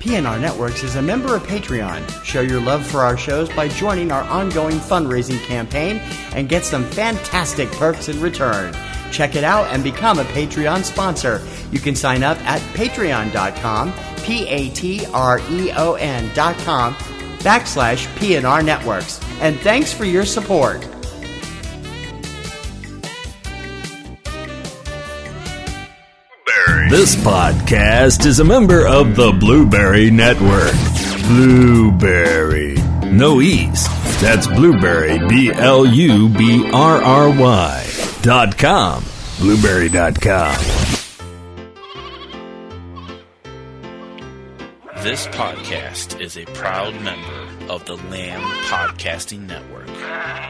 PNR Networks is a member of Patreon. Show your love for our shows by joining our ongoing fundraising campaign and get some fantastic perks in return. Check it out and become a Patreon sponsor. You can sign up at patreon.com, patreon.com/PNR Networks. And thanks for your support. This podcast is a member of the Blueberry Network. Blueberry. No E's. That's Blueberry, BLUBRRY.com. Blueberry.com. This podcast is a proud member of the Lamb Podcasting Network.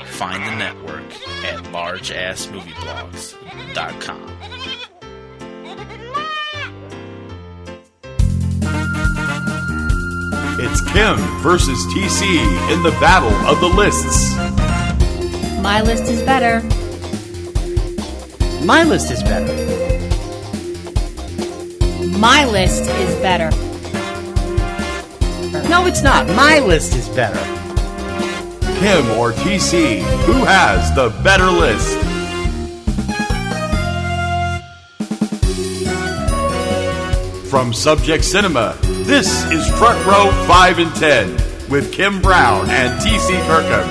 Find the network at largeassmovieblogs.com. It's Kim versus TC in the battle of the lists. My list is better. My list is better. My list is better. No, it's not. My list is better. Kim or TC, who has the better list? From Subject Cinema, this is Front Row 5 and 10 with Kim Brown and TC Kirkham.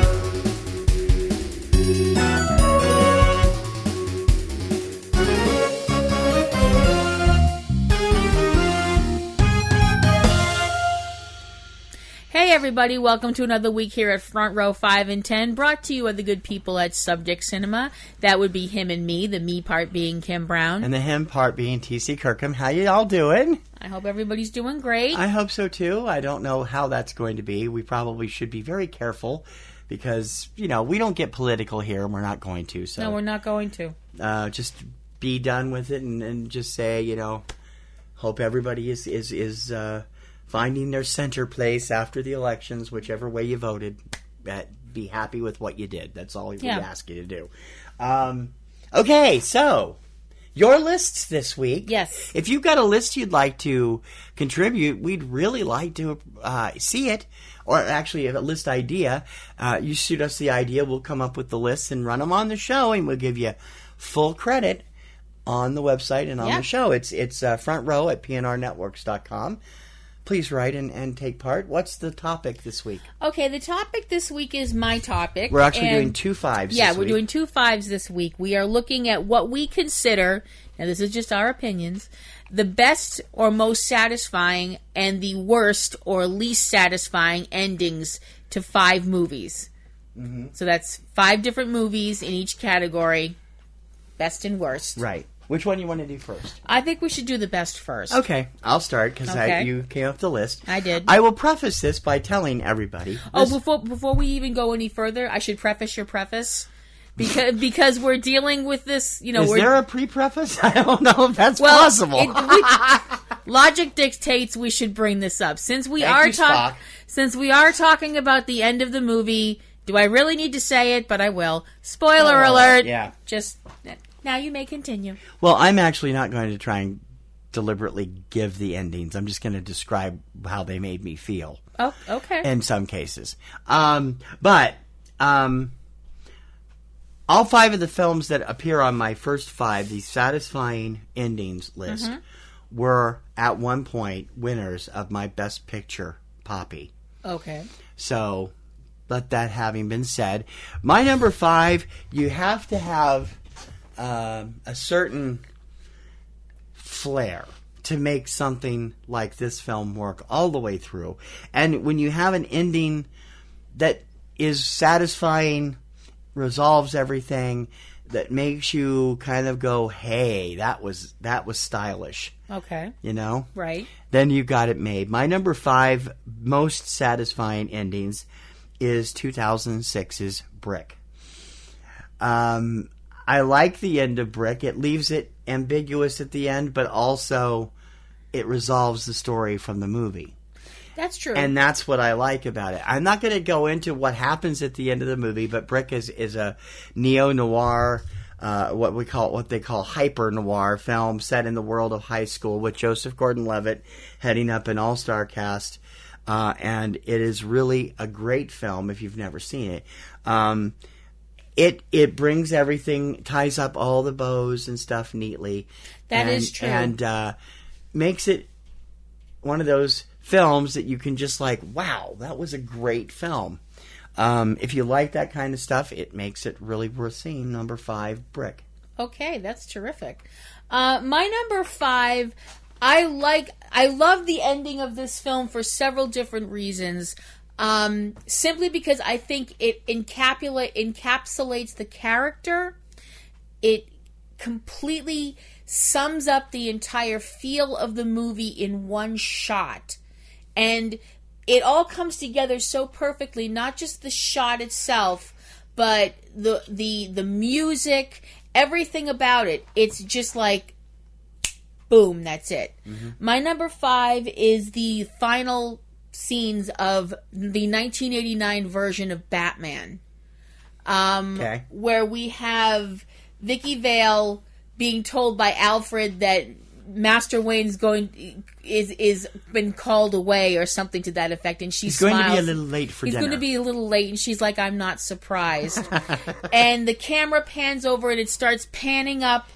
Hey everybody, welcome to another week here at Front Row 5 and 10, brought to you by the good people at Subject Cinema. That would be him and me, the me part being Kim Brown. And the him part being TC Kirkham. How you all doing? I hope everybody's doing great. I hope so too. I don't know how that's going to be. We probably should be very careful because, you know, we don't get political here and we're not going to. So no, we're not going to. Just be done with it and just say, you know, hope everybody is finding their center place after the elections, whichever way you voted. Be happy with what you did. That's all we ask you to do. Okay, so your lists this week. Yes. If you've got a list you'd like to contribute, we'd really like to see it. Or actually, a list idea. You shoot us the idea, we'll come up with the lists and run them on the show, and we'll give you full credit on the website and on the show. It's front row at PNRNetworks.com. Please write and take part. What's the topic this week? Okay, the topic this week is my topic. We're actually doing 2 fives this week. Yeah, we're doing 2 fives this week. We are looking at what we consider, and this is just our opinions, the best or most satisfying and the worst or least satisfying endings to 5 movies. Mm-hmm. So that's 5 different movies in each category, best and worst. Right. Which one do you want to do first? I think we should do the best first. Okay, I'll start because you came up with the list. I did. I will preface this by telling everybody. Before we even go any further, I should preface your preface because we're dealing with this. You know, is there a pre-preface? I don't know if that's possible. Logic dictates we should bring this up since we are talking about the end of the movie. Do I really need to say it? But I will. Spoiler alert. Yeah. Now you may continue. Well, I'm actually not going to try and deliberately give the endings. I'm just going to describe how they made me feel. Oh, okay. In some cases. But all 5 of the films that appear on my first 5, the satisfying endings list, were at one point winners of my Best Picture Poppy. Okay. So, but that having been said, my number 5, you have to have a certain flair to make something like this film work all the way through. And when you have an ending that is satisfying, resolves everything, that makes you kind of go, hey, that was stylish. Okay. You know? Right. Then you got it made. My number 5 most satisfying endings is 2006's Brick. I like the end of Brick. It leaves it ambiguous at the end, but also it resolves the story from the movie. That's true. And that's what I like about it. I'm not going to go into what happens at the end of the movie, but Brick is a neo-noir what they call hyper noir film set in the world of high school with Joseph Gordon-Levitt heading up an all-star cast. And it is really a great film if you've never seen it. It brings everything, ties up all the bows and stuff neatly. That is true. And makes it one of those films that you can just like, wow, that was a great film. If you like that kind of stuff, it makes it really worth seeing. Number 5, Brick. Okay, that's terrific. My number 5, I love the ending of this film for several different reasons. Simply because I think it encapsulates the character. It completely sums up the entire feel of the movie in one shot. And it all comes together so perfectly, not just the shot itself, but the music, everything about it. It's just like, boom, that's it. Mm-hmm. My number 5 is the final scenes of the 1989 version of Batman. Where we have Vicky Vale being told by Alfred that Master Wayne's is been called away or something to that effect, and she's going to be a little late for dinner. He's going to be a little late, and she's like, "I'm not surprised." And the camera pans over, and it starts panning up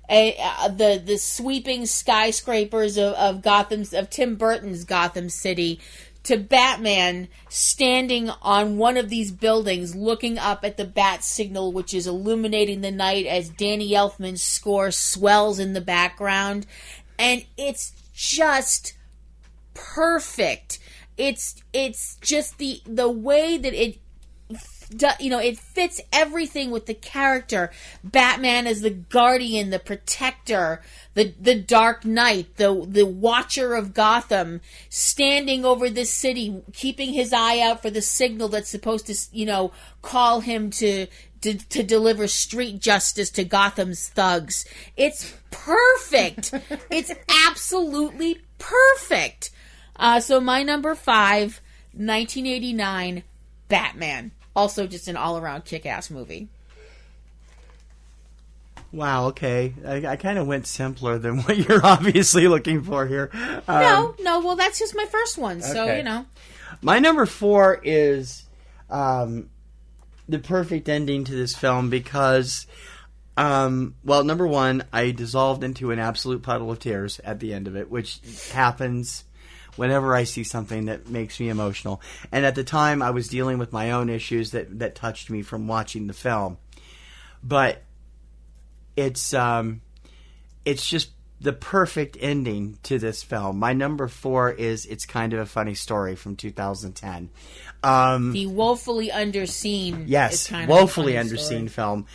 the sweeping skyscrapers of Tim Burton's Gotham City, to Batman standing on one of these buildings looking up at the bat signal, which is illuminating the night as Danny Elfman's score swells in the background. And it's just perfect. It's just the way that it fits everything with the character. Batman as the guardian, the protector, the Dark Knight, the watcher of Gotham, standing over this city, keeping his eye out for the signal that's supposed to, call him to deliver street justice to Gotham's thugs. It's perfect. It's absolutely perfect. So my number 5, 1989, Batman. Also just an all-around kick-ass movie. Wow, okay. I kind of went simpler than what you're obviously looking for here. No, well, that's just my first one, so, My number 4 is the perfect ending to this film because, number 1, I dissolved into an absolute puddle of tears at the end of it, which happens whenever I see something that makes me emotional. And at the time, I was dealing with my own issues that touched me from watching the film. But it's just the perfect ending to this film. My number 4 is It's Kind of a Funny Story from 2010. The woefully underseen. Yes, woefully underseen film.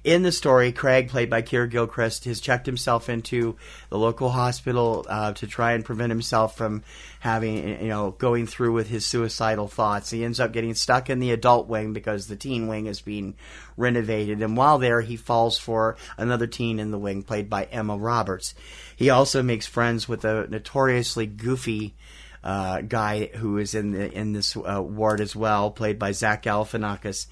In the story, Craig, played by Keir Gilchrist, has checked himself into the local hospital to try and prevent himself from having, going through with his suicidal thoughts. He ends up getting stuck in the adult wing because the teen wing is being renovated. And while there, he falls for another teen in the wing, played by Emma Roberts. He also makes friends with a notoriously goofy guy who is in this ward as well, played by Zach Galifianakis.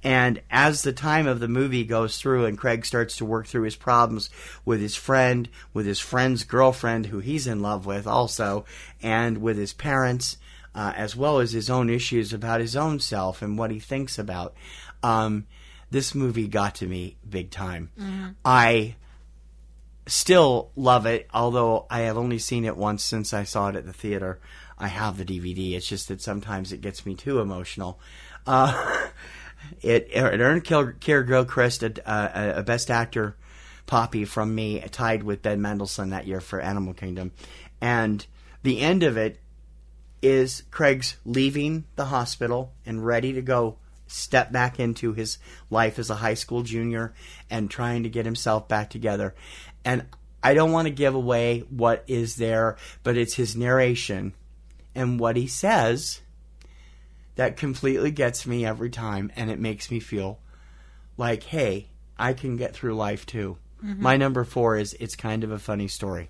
And as the time of the movie goes through and Craig starts to work through his problems with his friend's girlfriend, who he's in love with also, and with his parents, as well as his own issues about his own self and what he thinks about, this movie got to me big time. Mm-hmm. I still love it, although I have only seen it once since I saw it at the theater. I have the DVD. It's just that sometimes it gets me too emotional. It earned Keir Gilchrist a Best Actor poppy from me, tied with Ben Mendelsohn that year for Animal Kingdom. And the end of it is Craig's leaving the hospital and ready to go step back into his life as a high school junior and trying to get himself back together. And I don't want to give away what is there, but it's his narration and what he says that completely gets me every time, and it makes me feel like, hey, I can get through life too. Mm-hmm. My number 4 is It's Kind of a Funny Story.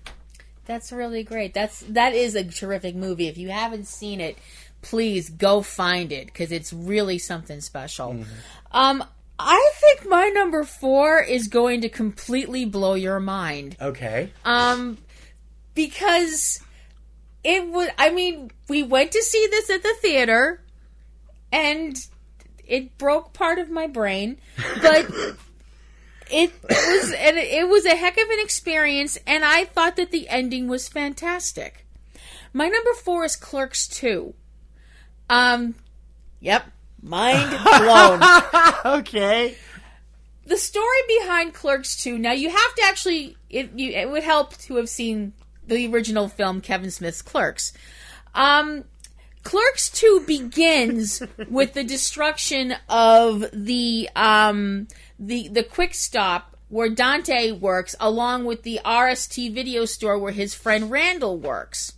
That's really great. That is a terrific movie. If you haven't seen it, please go find it, because it's really something special. Mm-hmm. I think my number 4 is going to completely blow your mind. Okay. Because it was, I mean, we went to see this at the theater, and it broke part of my brain, but it was a heck of an experience, and I thought that the ending was fantastic. My number 4 is Clerks 2. Yep, mind blown. Okay. The story behind Clerks 2, now you have to actually, it would help to have seen the original film, Kevin Smith's Clerks. Clerks 2 begins with the destruction of the Quick Stop where Dante works, along with the RST video store where his friend Randall works.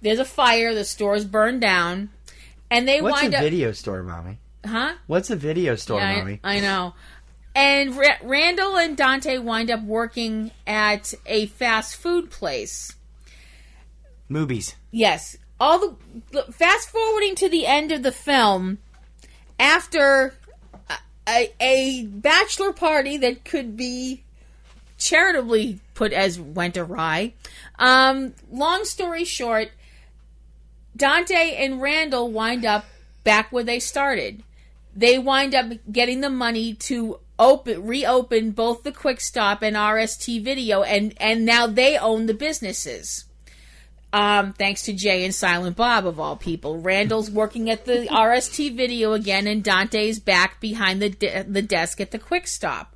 There's a fire, the store's burned down, and they What's wind a up... video store, Mommy? Huh? What's a video store, Mommy? I know. And Randall and Dante wind up working at a fast food place. Movies. Yes. All the fast forwarding to the end of the film, after a bachelor party that could be charitably put as went awry. Long story short, Dante and Randall wind up back where they started. They wind up getting the money to reopen both the Quick Stop and RST Video, and now they own the businesses. Thanks to Jay and Silent Bob, of all people. Randall's working at the RST Video again, and Dante's back behind the desk at the Quick Stop.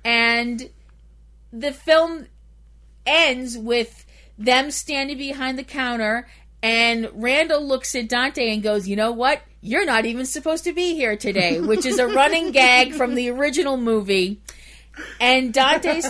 And the film ends with them standing behind the counter, and Randall looks at Dante and goes, "You know what? You're not even supposed to be here today," which is a running gag from the original movie. And Dante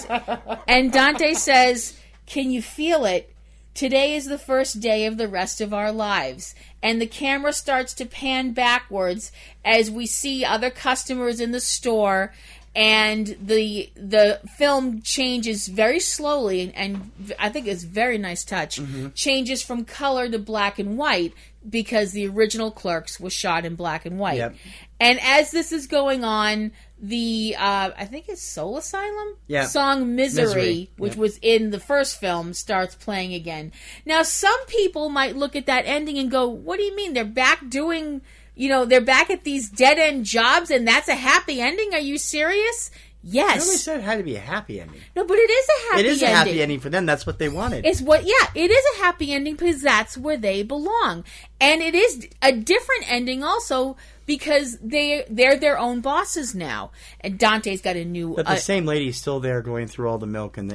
says, "Can you feel it? Today is the first day of the rest of our lives." And the camera starts to pan backwards as we see other customers in the store, and the film changes very slowly, and I think it's a very nice touch, changes from color to black and white, because the original Clerks was shot in black and white. Yep. And as this is going on, the I think it's Soul Asylum song Misery, which was in the first film, starts playing again. Now, some people might look at that ending and go, "What do you mean? They're back doing, they're back at these dead-end jobs, and that's a happy ending? Are you serious?" Yes. I always said it had to be a happy ending. No, but it is a happy ending. It is a happy ending for them. That's what they wanted. It is a happy ending because that's where they belong. And it is a different ending also because they're their own bosses now. And Dante's got a new... But the same lady's still there going through all the milk in the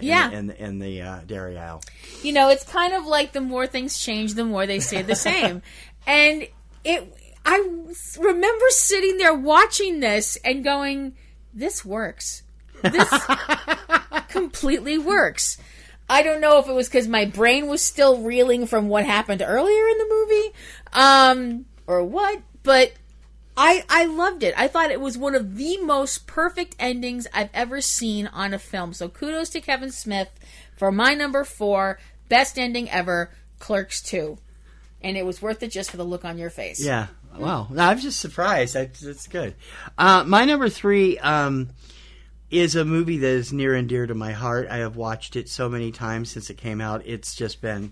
dairy aisle. It's kind of like the more things change, the more they stay the same. And I remember sitting there watching this and going... This works. This completely works. I don't know if it was because my brain was still reeling from what happened earlier in the movie, or what, but I loved it. I thought it was one of the most perfect endings I've ever seen on a film. So kudos to Kevin Smith for my number 4, best ending ever, Clerks 2. And it was worth it just for the look on your face. Yeah. Wow. No, I'm just surprised. That's good. My number 3 is a movie that is near and dear to my heart. I have watched it so many times since it came out. It's just been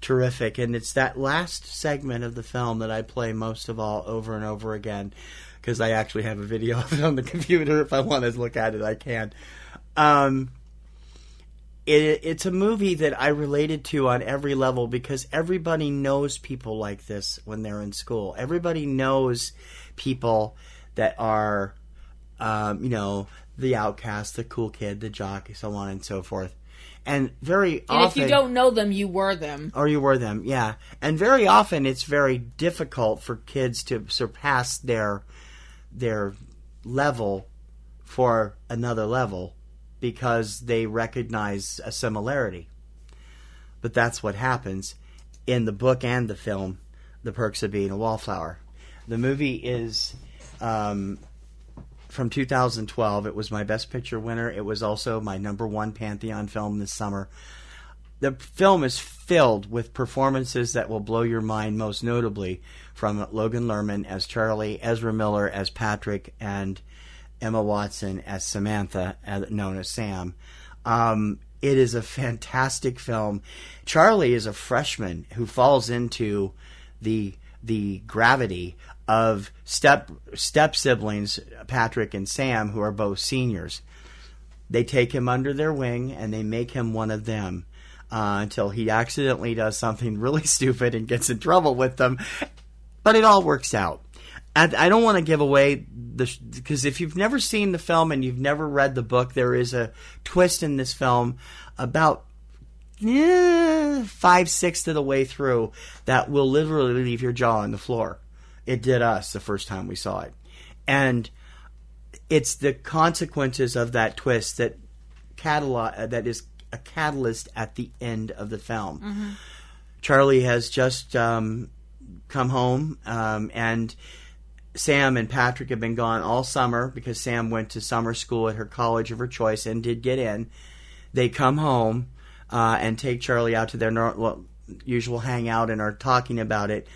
terrific. And it's that last segment of the film that I play most of all over and over again, because I actually have a video of it on the computer. If I want to look at it, I can. It's a movie that I related to on every level because everybody knows people like this when they're in school. Everybody knows people that are, the outcast, the cool kid, the jock, so on and so forth. And very often... if you don't know them, you were them. Or you were them, yeah. And very often it's very difficult for kids to surpass their level for another level, because they recognize a similarity. But that's what happens in the book and the film, The Perks of Being a Wallflower. The movie is from 2012. It was my Best Picture winner. It was also my number 1 Pantheon film this summer. The film is filled with performances that will blow your mind, most notably from Logan Lerman as Charlie, Ezra Miller as Patrick, and Emma Watson as Samantha, known as Sam. It is a fantastic film. Charlie is a freshman who falls into the gravity of step siblings, Patrick and Sam, who are both seniors. They take him under their wing and they make him one of them until he accidentally does something really stupid and gets in trouble with them. But it all works out. And I don't want to give away because if you've never seen the film and you've never read the book, there is a twist in this film about 5/6 of the way through that will literally leave your jaw on the floor. It did us the first time we saw it. And it's the consequences of that twist that is a catalyst at the end of the film. Mm-hmm. Charlie has just come home, and Sam and Patrick have been gone all summer because Sam went to summer school at her college of her choice and did get in. They come home and take Charlie out to their usual hangout and are talking about it.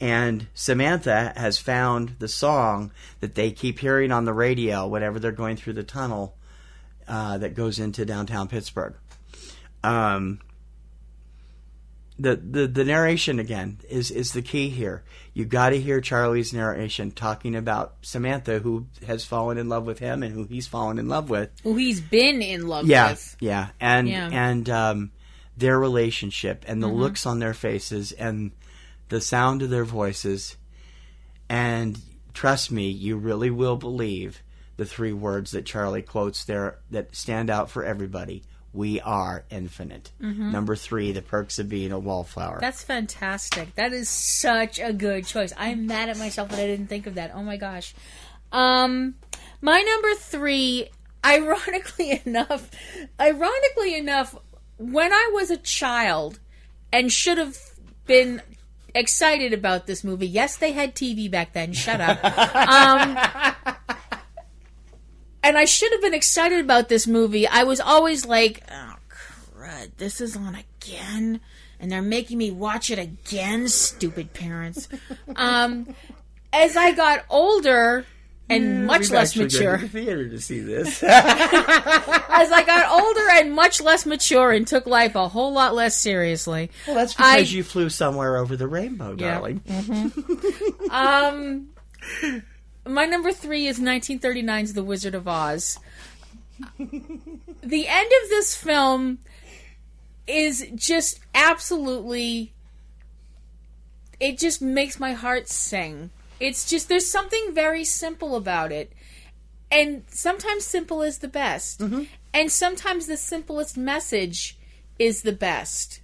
And Samantha has found the song that they keep hearing on the radio whenever they're going through the tunnel that goes into downtown Pittsburgh. The narration, again, is the key here. You got to hear Charlie's narration talking about Samantha, who has fallen in love with him and who he's fallen in love with. Who he's been in love with. Yeah. And their relationship and the looks on their faces and the sound of their voices. And trust me, you really will believe the 3 words that Charlie quotes there that stand out for everybody. We are infinite. Mm-hmm. Number 3, the perks of being a wallflower. That's fantastic. That is such a good choice. I'm mad at myself that I didn't think of that. Oh my gosh. My number 3, ironically enough, when I was a child and should have been excited about this movie. Yes, they had TV back then. Shut up. And I should have been excited about this movie. I was always like, oh, crud, this is on again? And they're making me watch it again? Stupid parents. As I got older and much less mature. To the theater to see this. As I got older and much less mature and took life a whole lot less seriously. Well, that's because you flew somewhere over the rainbow, darling. Mm-hmm. My number 3 is 1939's The Wizard of Oz. The end of this film is just absolutely... It just makes my heart sing. It's just, there's something very simple about it. And sometimes simple is the best. Mm-hmm. And sometimes the simplest message is the best.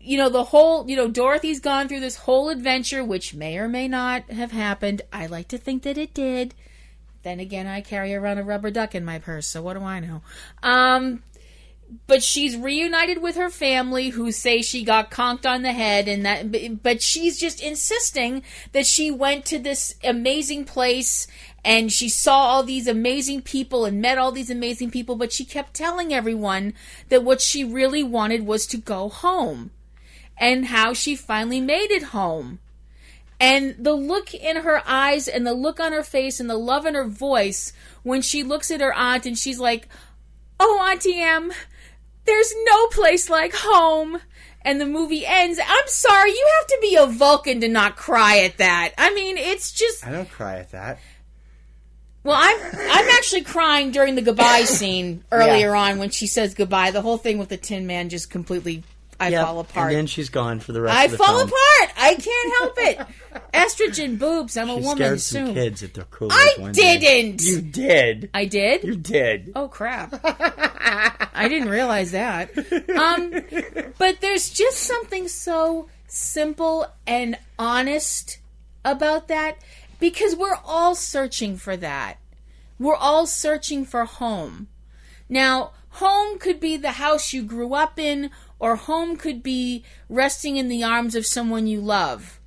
The whole, Dorothy's gone through this whole adventure, which may or may not have happened. I like to think that it did. Then again, I carry around a rubber duck in my purse, so what do I know? But she's reunited with her family, who say she got conked on the head, but she's just insisting that she went to this amazing place and she saw all these amazing people and met all these amazing people, but she kept telling everyone that what she really wanted was to go home. And how she finally made it home. And the look in her eyes and the look on her face and the love in her voice when she looks at her aunt and she's like, "Oh, Auntie Em, there's no place like home." And the movie ends. I'm sorry, you have to be a Vulcan to not cry at that. I mean, it's just... I don't cry at that. Well, I'm actually crying during the goodbye scene earlier on when she says goodbye. The whole thing with the Tin Man just completely... I fall apart. And then she's gone for the rest of the film. I fall apart. I can't help it. Estrogen boobs. I'm a woman scared soon. Some kids at their cool. I didn't. You did. I did? You did. Oh, crap. I didn't realize that. But there's just something so simple and honest about that, because we're all searching for that. We're all searching for home. Now, home could be the house you grew up in, or home could be resting in the arms of someone you love.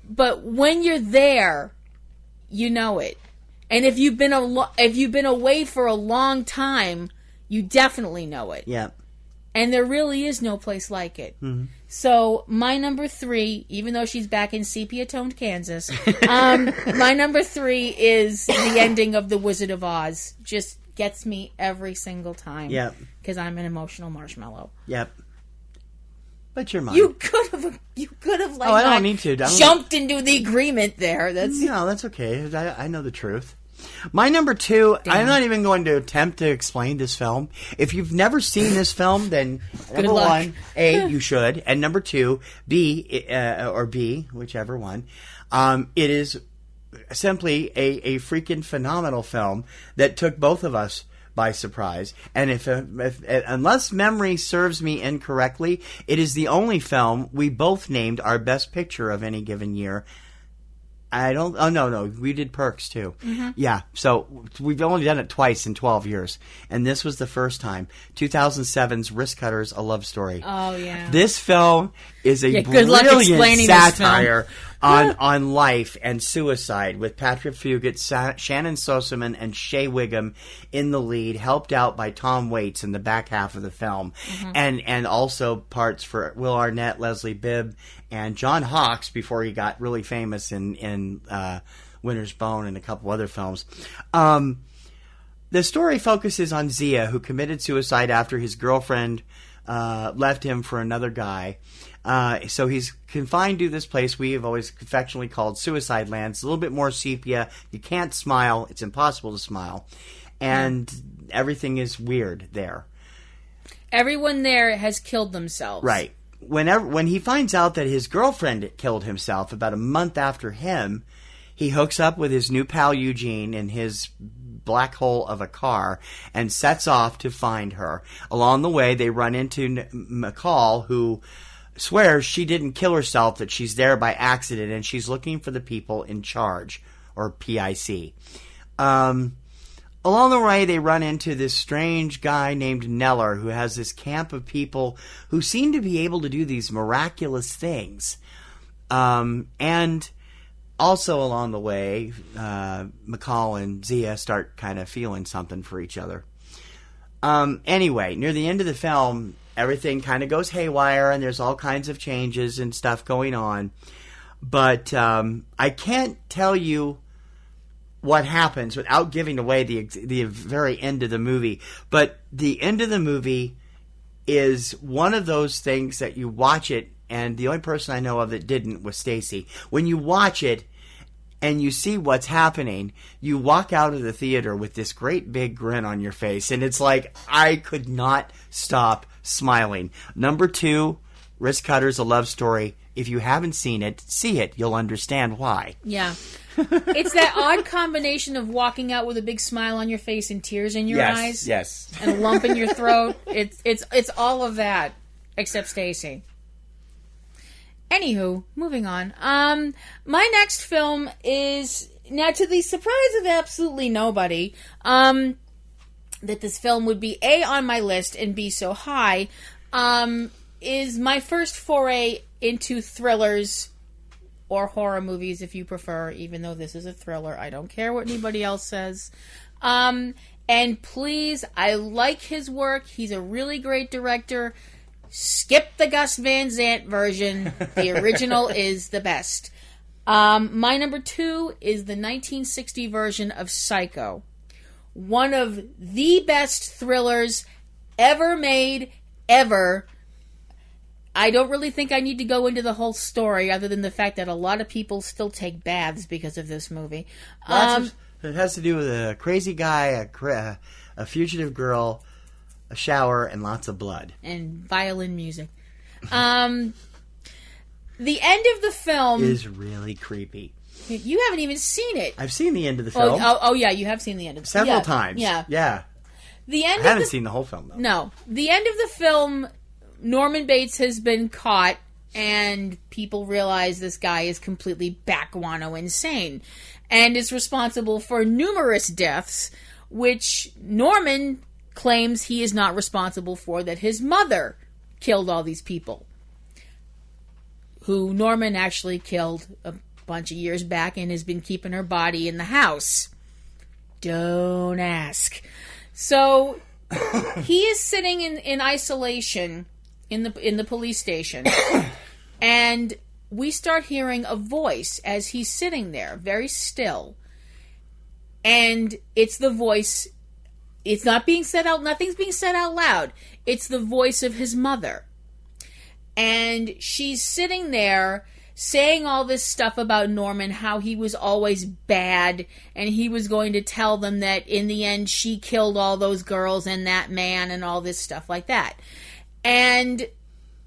But when you're there, you know it. And if you've been away for a long time, you definitely know it. Yeah. And there really is no place like it. Mm-hmm. So my number 3, even though she's back in sepia-toned Kansas, my number 3 is the ending of The Wizard of Oz. Just gets me every single time. Yep. Because I'm an emotional marshmallow. Yep. But you're mine. You could have like, I don't need to. Jumped into the agreement there. No, that's okay. I know the truth. My number 2, Damn. I'm not even going to attempt to explain this film. If you've never seen this film, then number 1, A, you should, and number 2, B, or B, whichever one, it is simply a freaking phenomenal film that took both of us by surprise. And if unless memory serves me incorrectly, it is the only film we both named our best picture of any given year. No, we did Perks too. Mm-hmm. Yeah, so we've only done it twice in 12 years. And this was the first time. 2007's Wrist Cutters, A Love Story. Oh, yeah. This film is a brilliant satire on life and suicide, with Patrick Fugit, Shannon Sosaman, and Shea Wiggum in the lead, helped out by Tom Waits in the back half of the film. Mm-hmm. And also parts for Will Arnett, Leslie Bibb, and John Hawkes before he got really famous in Winter's Bone and a couple other films. The story focuses on Zia, who committed suicide after his girlfriend left him for another guy. So he's confined to this place we have always affectionately called Suicide Land. It's a little bit more sepia. You can't smile. It's impossible to smile. And everything is weird there. Everyone there has killed themselves. Right. When he finds out that his girlfriend killed himself about a month after him, he hooks up with his new pal Eugene in his black hole of a car and sets off to find her. Along the way, they run into McCall, who swears she didn't kill herself, that she's there by accident, and she's looking for the people in charge, or PIC. Along the way, they run into this strange guy named Neller, who has this camp of people who seem to be able to do these miraculous things. And also along the way, McCall and Zia start kind of feeling something for each other. Anyway, near the end of the film, everything kind of goes haywire, and there's all kinds of changes and stuff going on. But I can't tell you what happens without giving away the very end of the movie. But the end of the movie is one of those things that you watch it, and the only person I know of that didn't was Stacy. When you watch it and you see what's happening, you walk out of the theater with this great big grin on your face, and it's like, I could not stop smiling. Number 2, Wrist Cutters, A Love Story. If you haven't seen it, see it. You'll understand why. Yeah. It's that odd combination of walking out with a big smile on your face and tears in your eyes. Yes. And a lump in your throat. It's all of that, except Stacy. Anywho, moving on. My next film is, now to the surprise of absolutely nobody, that this film would be A, on my list, and B, so high, is my first foray into thrillers, or horror movies if you prefer, even though this is a thriller. I don't care what anybody else says. And please, I like his work. He's a really great director. Skip the Gus Van Sant version. The original is the best. My number 2 is the 1960 version of Psycho. One of the best thrillers ever made, ever. I don't really think I need to go into the whole story, other than the fact that a lot of people still take baths because of this movie. It has to do with a crazy guy, a fugitive girl, a shower, and lots of blood. And violin music. The end of the film is really creepy. You haven't even seen it. I've seen the end of the film. Oh yeah, you have seen the end of the film. Several times. Yeah. The end. I haven't seen the whole film, though. No. The end of the film, Norman Bates has been caught, and people realize this guy is completely backguano insane and is responsible for numerous deaths, which Norman claims he is not responsible for, that his mother killed all these people, who Norman actually killed a bunch of years back and has been keeping her body in the house. Don't ask. So he is sitting in isolation in the police station, and we start hearing a voice as he's sitting there, very still. And it's the voice. It's not being said out. Nothing's being said out loud. It's the voice of his mother, and she's sitting there saying all this stuff about Norman, how he was always bad, and he was going to tell them that in the end she killed all those girls and that man and all this stuff like that. And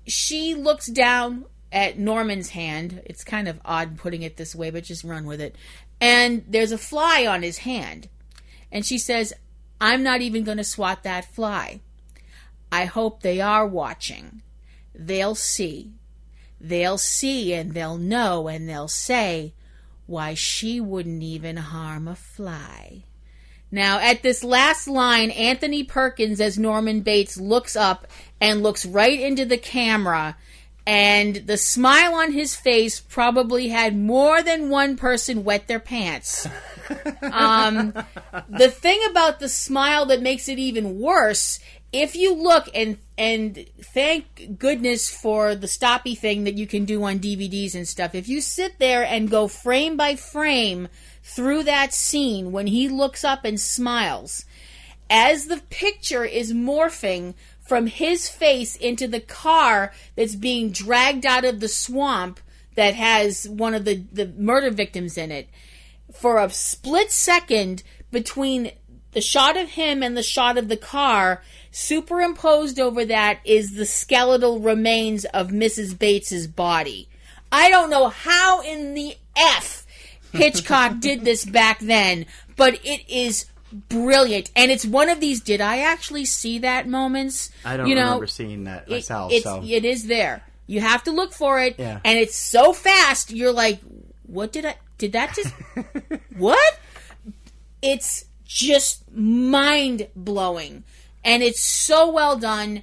she looks down at Norman's hand. It's kind of odd putting it this way, but just run with it. And there's a fly on his hand. And she says, "I'm not even going to swat that fly. I hope they are watching. They'll see. They'll see and they'll know and they'll say, why, she wouldn't even harm a fly." Now, at this last line, Anthony Perkins, as Norman Bates, looks up and looks right into the camera, and the smile on his face probably had more than one person wet their pants. The thing about the smile that makes it even worse, if you look, and thank goodness for the stoppy thing that you can do on DVDs and stuff, if you sit there and go frame by frame through that scene when he looks up and smiles, as the picture is morphing from his face into the car that's being dragged out of the swamp that has one of the murder victims in it, for a split second between the shot of him and the shot of the car, superimposed over that is the skeletal remains of Mrs. Bates's body. I don't know how in the F Hitchcock did this back then, but it is brilliant. And it's one of these did I actually see that moments. I don't remember seeing that myself. It is there. You have to look for it. Yeah. And it's so fast, you're like, what did that just... What? It's just mind-blowing. And it's so well done,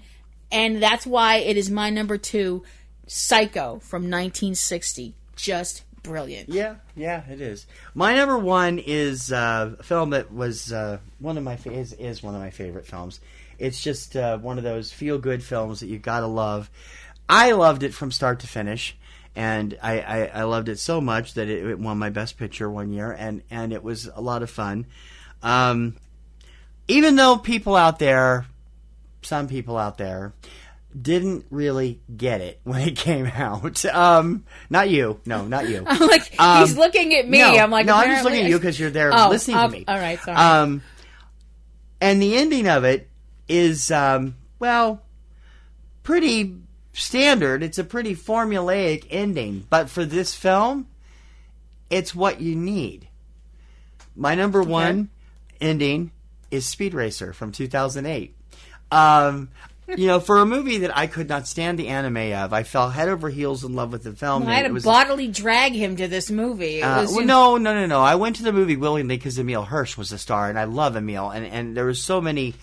and that's why it is my number 2, Psycho from 1960. Just brilliant. Yeah, it is. My number 1 is a film that was one of my favorite films. It's just one of those feel-good films that you gotta love. I loved it from start to finish, and I loved it so much that it won my Best Picture one year, and it was a lot of fun. Even though some people out there, didn't really get it when it came out. Not you. No, not you. I'm like, he's looking at me. No, I'm like, I'm just looking at you because you're there listening to me. All right, sorry. And the ending of it is, pretty standard. It's a pretty formulaic ending. But for this film, it's what you need. My number 1 ending is Speed Racer from 2008. For a movie that I could not stand the anime of, I fell head over heels in love with the film. Well, I had to bodily drag him to this movie. No. I went to the movie willingly because Emile Hirsch was the star, and I love Emile. And there was so many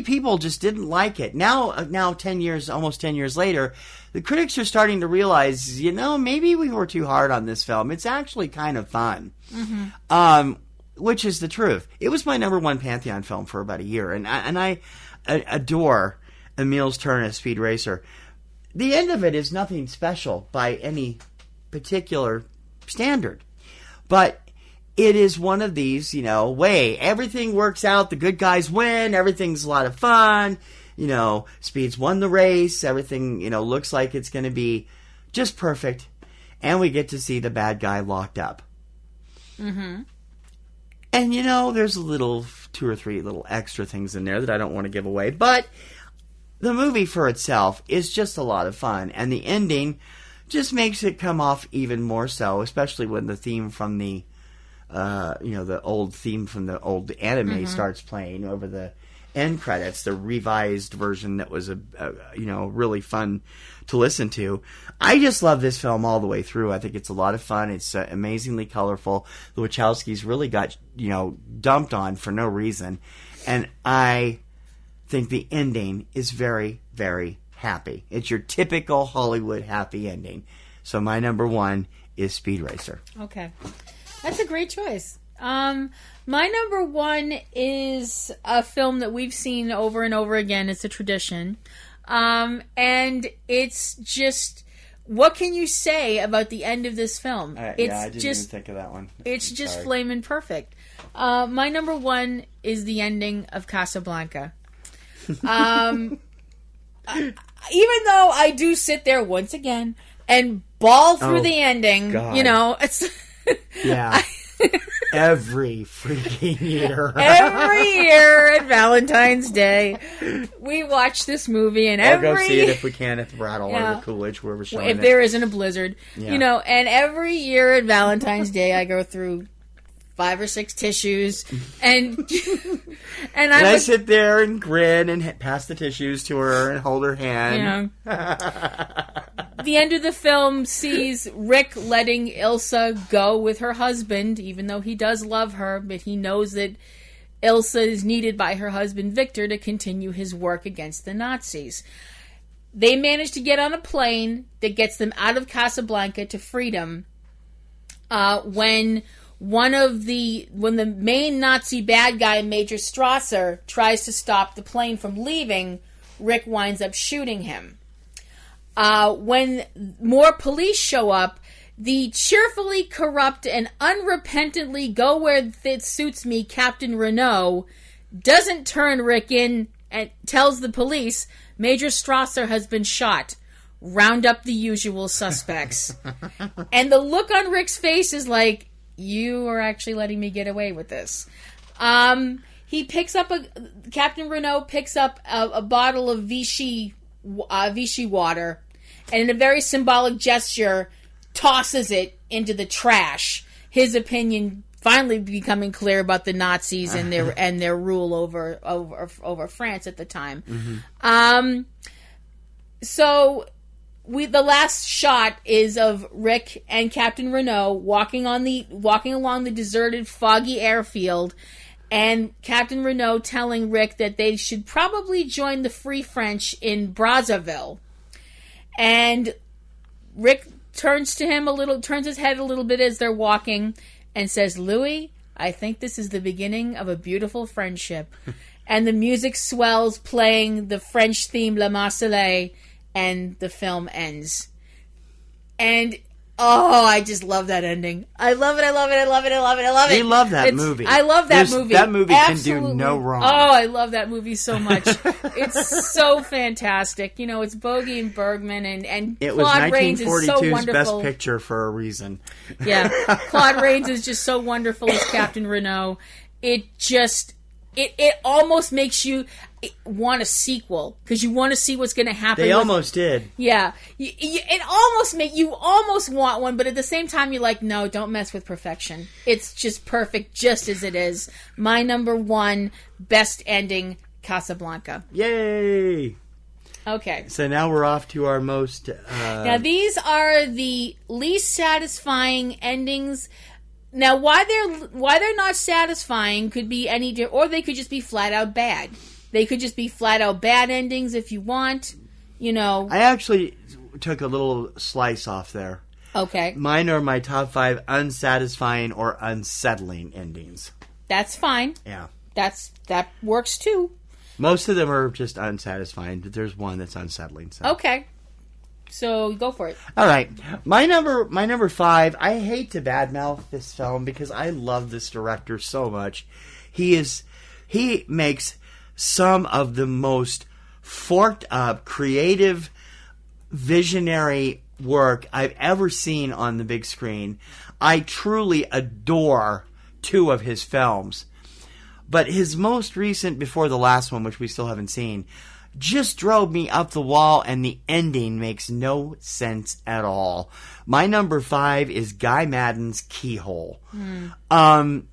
people just didn't like it. Now, almost 10 years later, the critics are starting to realize, maybe we were too hard on this film. It's actually kind of fun. Mm-hmm. Which is the truth. It was my number 1 Pantheon film for about a year, and I adore Emile's turn as Speed Racer. The end of it is nothing special by any particular standard, but it is one of these, everything works out, the good guys win, everything's a lot of fun, Speed's won the race, everything, looks like it's going to be just perfect, and we get to see the bad guy locked up. Mm-hmm. And, there's 2 or 3 little extra things in there that I don't want to give away. But the movie for itself is just a lot of fun. And the ending just makes it come off even more so, especially when the theme from the old theme from the old anime starts playing over the end credits, the revised version that was really fun to listen to. I just love this film all the way through. I think it's a lot of fun. It's amazingly colorful. The Wachowskis really got dumped on for no reason, and I think the ending is very, very happy. It's your typical Hollywood happy ending. So my number 1 is Speed Racer. Okay, that's a great choice. My number one is a film that we've seen over and over again. It's a tradition. And it's just, what can you say about the end of this film? I didn't even think of that one. It's just flaming perfect. My number one is the ending of Casablanca. Even though I do sit there once again and bawl through the ending, God. It's... Yeah. Every freaking year. Every year at Valentine's Day, we watch this movie, and go see it if we can at the Brattle or the Coolidge where we're showing if there isn't a blizzard. And every year at Valentine's Day, I go through 5 or 6 tissues, and I sit there and grin and pass the tissues to her and hold her hand. The end of the film sees Rick letting Ilsa go with her husband, even though he does love her, but he knows that Ilsa is needed by her husband Victor to continue his work against the Nazis. They manage to get on a plane that gets them out of Casablanca to freedom when the main Nazi bad guy, Major Strasser, tries to stop the plane from leaving, Rick winds up shooting him. When more police show up, the cheerfully corrupt and unrepentantly go where it suits me Captain Renault doesn't turn Rick in and tells the police Major Strasser has been shot. Round up the usual suspects. And the look on Rick's face is like, you are actually letting me get away with this. Captain Renault picks up a bottle of Vichy water, and in a very symbolic gesture, tosses it into the trash. His opinion finally becoming clear about the Nazis and their rule over France at the time. Mm-hmm. The last shot is of Rick and Captain Renault walking along the deserted, foggy airfield, and Captain Renault telling Rick that they should probably join the Free French in Brazzaville. And Rick turns his head a little bit as they're walking, and says, "Louis, I think this is the beginning of a beautiful friendship." And the music swells, playing the French theme La Marseillaise, and the film ends. And I just love that ending. I love it. We love that movie. I love that movie. That movie Absolutely. Can do no wrong. I love that movie so much. It's so fantastic. It's Bogey and Bergman, and it Claude Rains is so 1942's Best Picture for a reason. Yeah, Claude Rains is just so wonderful as Captain Renault. It almost makes you want a sequel, because you want to see what's going to happen. They almost did. Yeah. You almost want one, but at the same time, you're like, no, don't mess with perfection. It's just perfect just as it is. My number one best ending, Casablanca. Yay! Okay. So now we're off to our most... Now, these are the least satisfying endings. Now, why they're not satisfying could be or they could just be flat out bad. They could just be flat out bad endings if you want, I actually took a little slice off there. Okay. Mine are my top 5 unsatisfying or unsettling endings. That's fine. Yeah. That works too. Most of them are just unsatisfying, but there's one that's unsettling. So. Okay. So go for it. All right. My number 5, I hate to badmouth this film because I love this director so much. He makes some of the most forked up, creative, visionary work I've ever seen on the big screen. I truly adore 2 of his films. But his most recent, before the last one, which we still haven't seen, just drove me up the wall, and the ending makes no sense at all. My number 5 is Guy Maddin's Keyhole.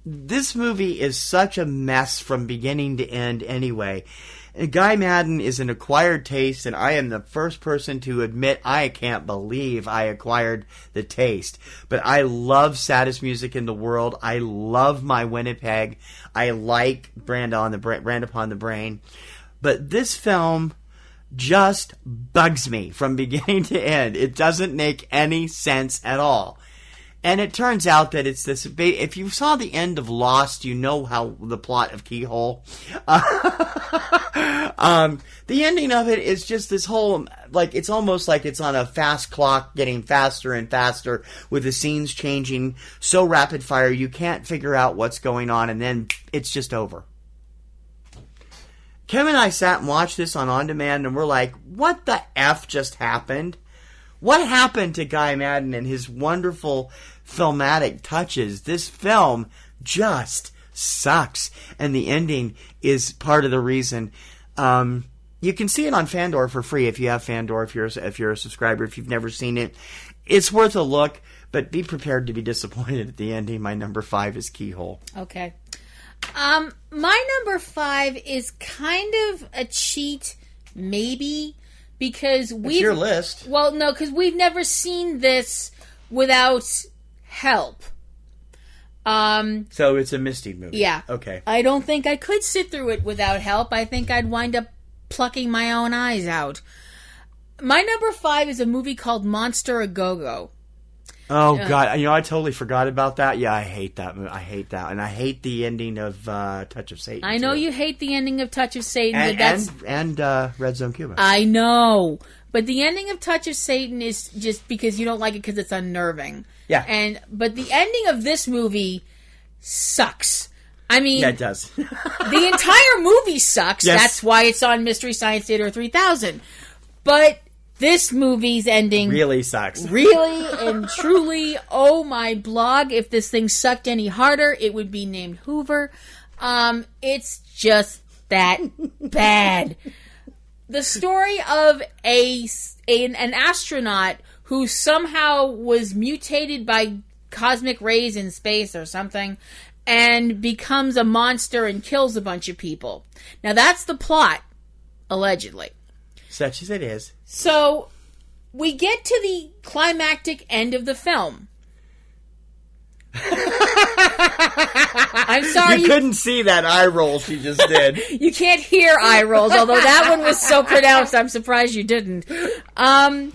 This movie is such a mess from beginning to end anyway. Guy Maddin is an acquired taste, and I am the first person to admit I can't believe I acquired the taste. But I love saddest music in the world. I love my Winnipeg. I like Brand Upon the Brain. But this film just bugs me from beginning to end. It doesn't make any sense at all. And it turns out that it's this. If you saw the end of Lost, you know how the plot of Keyhole. The ending of it is just this whole, like, it's almost like it's on a fast clock, getting faster and faster, with the scenes changing so rapid fire you can't figure out what's going on, and then it's just over. Kim and I sat and watched this on demand, and we're like, what the F just happened? What happened to Guy Madden and his wonderful filmatic touches? This film just sucks. And the ending is part of the reason. You can see it on Fandor for free if you have Fandor, if you're a subscriber. If you've never seen it, it's worth a look, but be prepared to be disappointed at the ending. My number 5 is Keyhole. Okay. My number 5 is kind of a cheat, maybe, because It's your list. Well, no, because we've never seen this without help. So it's a Misty movie. Yeah. Okay. I don't think I could sit through it without help. I think I'd wind up plucking my own eyes out. My number 5 is a movie called Monster A Go-Go. Oh, God. I totally forgot about that. Yeah, I hate that movie. I hate that. And I hate the ending of Touch of Satan. I know you hate the ending of Touch of Satan. And Red Zone Cuba. I know. But the ending of Touch of Satan is just because you don't like it because it's unnerving. Yeah. But the ending of this movie sucks. I mean... Yeah, it does. The entire movie sucks. Yes. That's why it's on Mystery Science Theater 3000. But... this movie's ending really sucks. Really and truly, oh my blog, if this thing sucked any harder, it would be named Hoover. It's just that bad. The story of an astronaut who somehow was mutated by cosmic rays in space or something and becomes a monster and kills a bunch of people. Now that's the plot, allegedly. Such as it is. So, we get to the climactic end of the film. I'm sorry. You couldn't see that eye roll she just did. You can't hear eye rolls, although that one was so pronounced, I'm surprised you didn't. We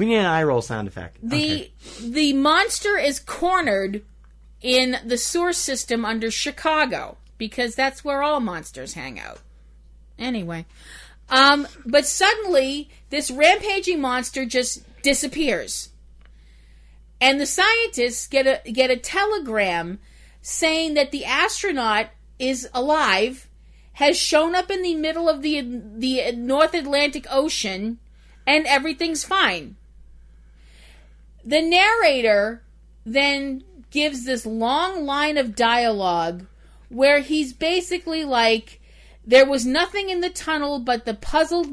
need an eye roll sound effect. The monster is cornered in the sewer system under Chicago, because that's where all monsters hang out. Anyway. But suddenly, this rampaging monster just disappears. And the scientists get a telegram saying that the astronaut is alive, has shown up in the middle of the North Atlantic Ocean, and everything's fine. The narrator then gives this long line of dialogue where he's basically like... there was nothing in the tunnel but the puzzled...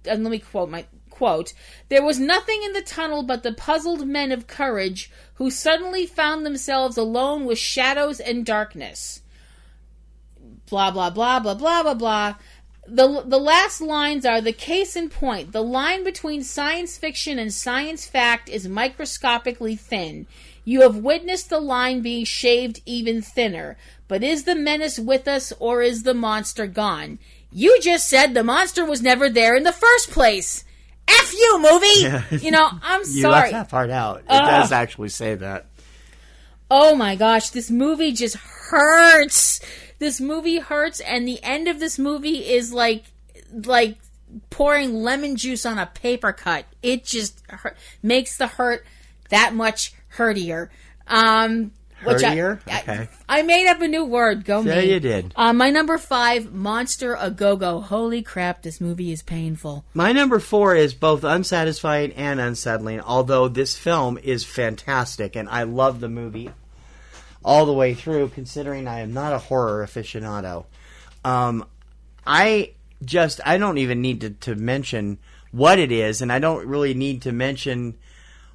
let me quote my quote. There was nothing in the tunnel but the puzzled men of courage who suddenly found themselves alone with shadows and darkness. Blah, blah, blah, blah, blah, blah, blah. The last lines are, the case in point. The line between science fiction and science fact is microscopically thin. You have witnessed the line being shaved even thinner. But is the menace with us, or is the monster gone? You just said the monster was never there in the first place. F you, movie! Yeah. I'm sorry. You left that part out. It does actually say that. Oh my gosh, this movie just hurts. This movie hurts, and the end of this movie is like pouring lemon juice on a paper cut. It just makes the hurt that much hurtier. Hurtier? Okay. I made up a new word. Go me. Yeah, you did. My number 5, Monster A Go-Go. Holy crap, this movie is painful. My number 4 is both unsatisfying and unsettling, although this film is fantastic, and I love the movie all the way through, considering I am not a horror aficionado. I don't even need to mention what it is, and I don't really need to mention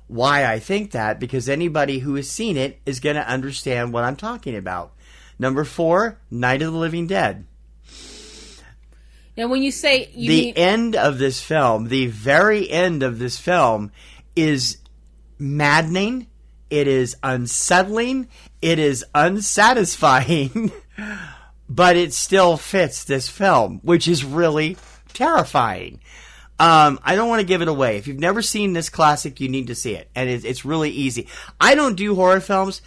why I think that, because anybody who has seen it is going to understand what I'm talking about. Number 4, Night of the Living Dead. Now, when you say... end of this film, the very end of this film is maddening. It is unsettling. It is unsatisfying. But it still fits this film, which is really terrifying. I don't want to give it away. If you've never seen this classic, you need to see it. And it's really easy. I don't do horror films.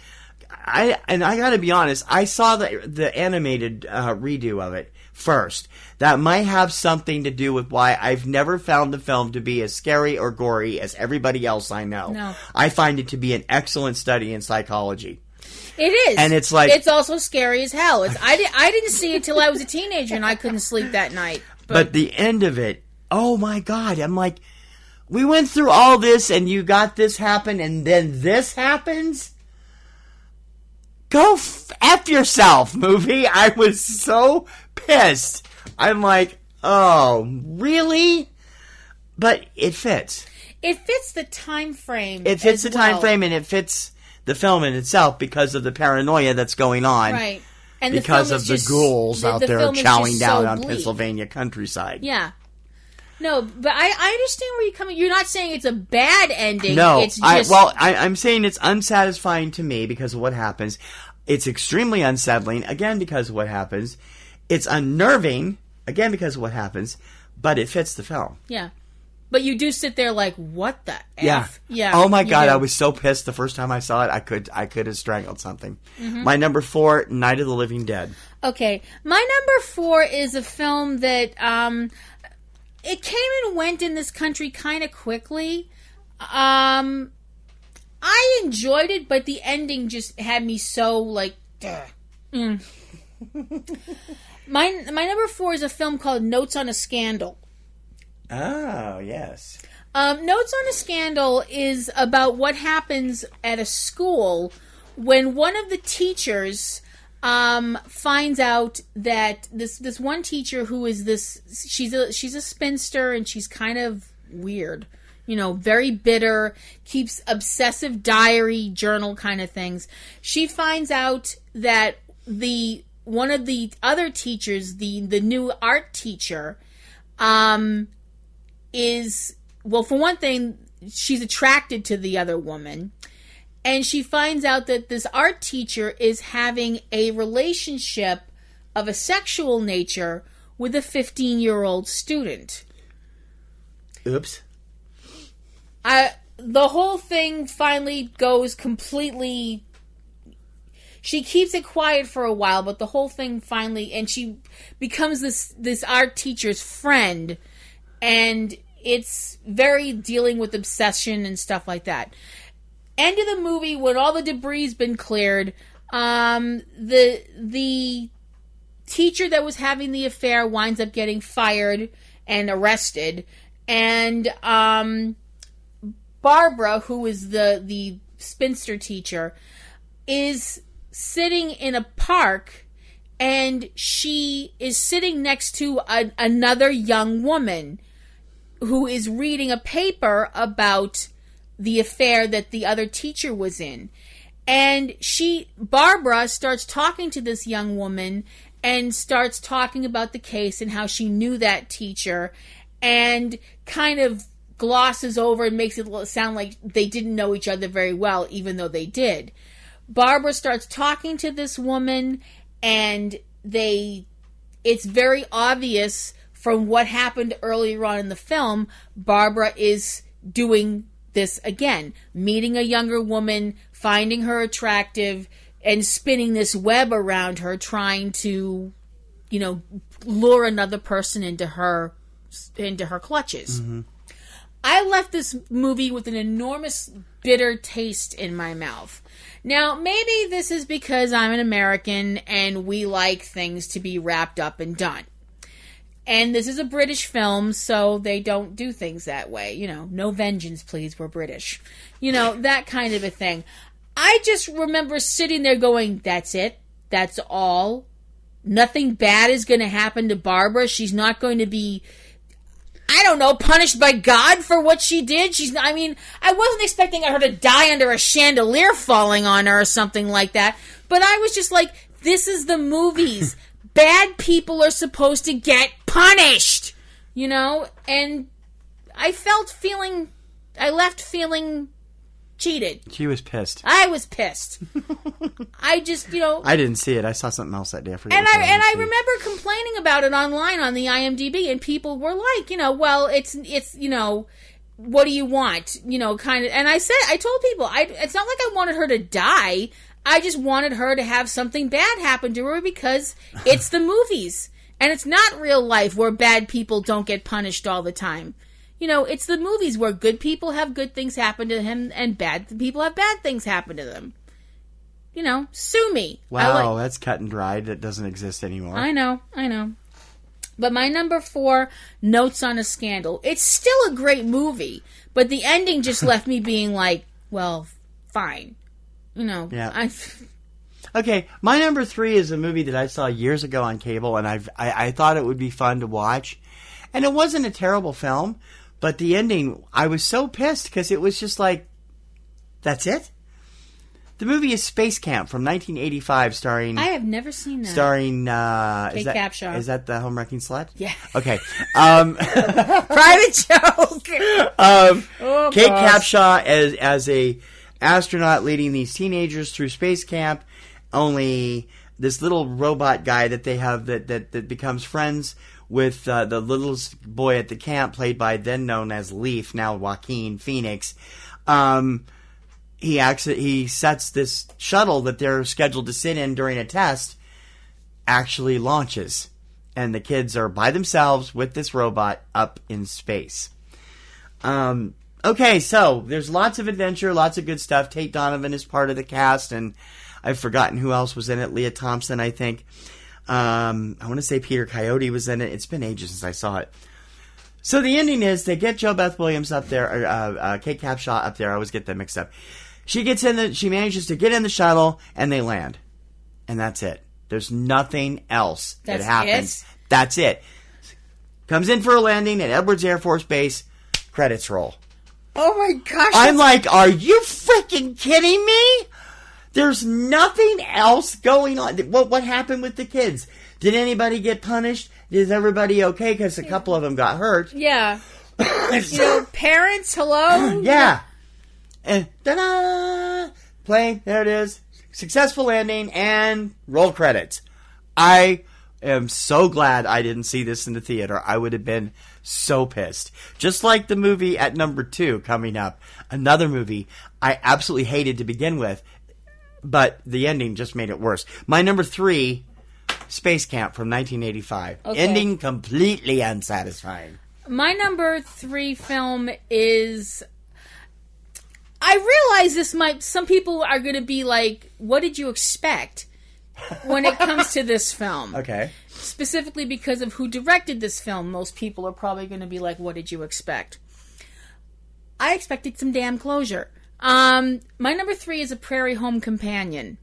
I got to be honest, I saw the animated redo of it first. That might have something to do with why I've never found the film to be as scary or gory as everybody else I know. No. I find it to be an excellent study in psychology. It is. And it's like... It's also scary as hell. I didn't see it till I was a teenager and I couldn't sleep that night. But the end of it, oh my God, I'm like, we went through all this and you got this happen and then this happens? Go F yourself, movie. I was so pissed. I'm like, oh, really? But it fits. It fits the time frame. It fits the time frame, and it fits the film in itself because of the paranoia that's going on. Right. And because of the ghouls out there chowing down on bleak. Pennsylvania countryside. Yeah. No, but I understand where you're coming. You're not saying it's a bad ending. No, it's just... I'm saying it's unsatisfying to me because of what happens. It's extremely unsettling, again, because of what happens. It's unnerving, again, because of what happens. But it fits the film. Yeah. But you do sit there like, what the Yeah. F? Yeah. Oh my God, do. I was so pissed the first time I saw it. I could have strangled something. Mm-hmm. My number 4, Night of the Living Dead. Okay. My number 4 is a film that, it came and went in this country kind of quickly. I enjoyed it, but the ending just had me so like, My number 4 is a film called Notes on a Scandal. Oh, yes. Notes on a Scandal is about what happens at a school when one of the teachers finds out that this one teacher who is she's a spinster and she's kind of weird, very bitter, keeps obsessive diary journal kind of things. She finds out that one of the other teachers, the new art teacher, is, well, for one thing, she's attracted to the other woman. And she finds out that this art teacher is having a relationship of a sexual nature with a 15-year-old student. Oops. The whole thing finally goes completely... She keeps it quiet for a while, but the whole thing finally... And she becomes this art teacher's friend, and it's very dealing with obsession and stuff like that. End of the movie, when all the debris's been cleared, the teacher that was having the affair winds up getting fired and arrested, and Barbara, who is the spinster teacher, is sitting in a park, and she is sitting next to another young woman who is reading a paper about the affair that the other teacher was in. And Barbara starts talking to this young woman and starts talking about the case and how she knew that teacher, and kind of glosses over and makes it sound like they didn't know each other very well, even though they did. Barbara starts talking to this woman, and it's very obvious from what happened earlier on in the film, Barbara is doing this again, meeting a younger woman, finding her attractive, and spinning this web around her, trying to, lure another person into her clutches. Mm-hmm. I left this movie with an enormous bitter taste in my mouth. Now, maybe this is because I'm an American and we like things to be wrapped up and done. And this is a British film, so they don't do things that way. No vengeance, please, we're British. That kind of a thing. I just remember sitting there going, that's it? That's all? Nothing bad is going to happen to Barbara? She's not going to be, punished by God for what she did? I wasn't expecting her to die under a chandelier falling on her or something like that. But I was just like, this is the movies. Bad people are supposed to get punished, and I left feeling cheated. She was pissed. I was pissed. I just, I didn't see it. I saw something else that day. I forget. And I remember complaining about it online on the IMDb, and people were like, well, it's what do you want? Kind of. And I told people, it's not like I wanted her to die. I just wanted her to have something bad happen to her because it's the movies. And it's not real life where bad people don't get punished all the time. It's the movies where good people have good things happen to them and bad people have bad things happen to them. Sue me. Wow, that's cut and dried. That doesn't exist anymore. I know. But my number 4, Notes on a Scandal. It's still a great movie, but the ending just left me being like, well, fine. Yeah. Okay, my number 3 is a movie that I saw years ago on cable, and I thought it would be fun to watch. And it wasn't a terrible film, but the ending, I was so pissed because it was just like, that's it? The movie is Space Camp from 1985, starring... I have never seen that. Starring... Kate Capshaw. Is that the Home Wrecking Slut? Yeah. Okay. Private joke! Kate Capshaw as a astronaut leading these teenagers through space camp, only this little robot guy that they have that becomes friends with the littlest boy at the camp, played by then known as Leaf, now Joaquin Phoenix. He sets this shuttle that they're scheduled to sit in during a test, actually launches. And the kids are by themselves with this robot up in space. Okay, so there's lots of adventure, lots of good stuff. Tate Donovan is part of the cast, and I've forgotten who else was in it. Leah Thompson, I think. I want to say Peter Coyote was in it. It's been ages since I saw it. So the ending is they get Jo Beth Williams up there, or Kate Capshaw up there. I always get them mixed up. She manages to get in the shuttle, and they land. And that's it. There's nothing else that happens. That's it. Comes in for a landing at Edwards Air Force Base. Credits roll. Oh my gosh. I'm like, are you freaking kidding me? There's nothing else going on. What happened with the kids? Did anybody get punished? Is everybody okay? Because a couple of them got hurt. Yeah. Parents, hello? Yeah. And ta-da! Play, there it is. Successful landing and roll credits. I am so glad I didn't see this in the theater. I would have been so pissed. Just like the movie at number 2 coming up. Another movie I absolutely hated to begin with, but the ending just made it worse. My number 3, Space Camp from 1985. Okay. Ending completely unsatisfying. My number 3 film is... I realize some people are going to be like, what did you expect when it comes to this film? Okay. Specifically because of who directed this film, most people are probably going to be like, what did you expect? I expected some damn closure. My number 3 is A Prairie Home Companion.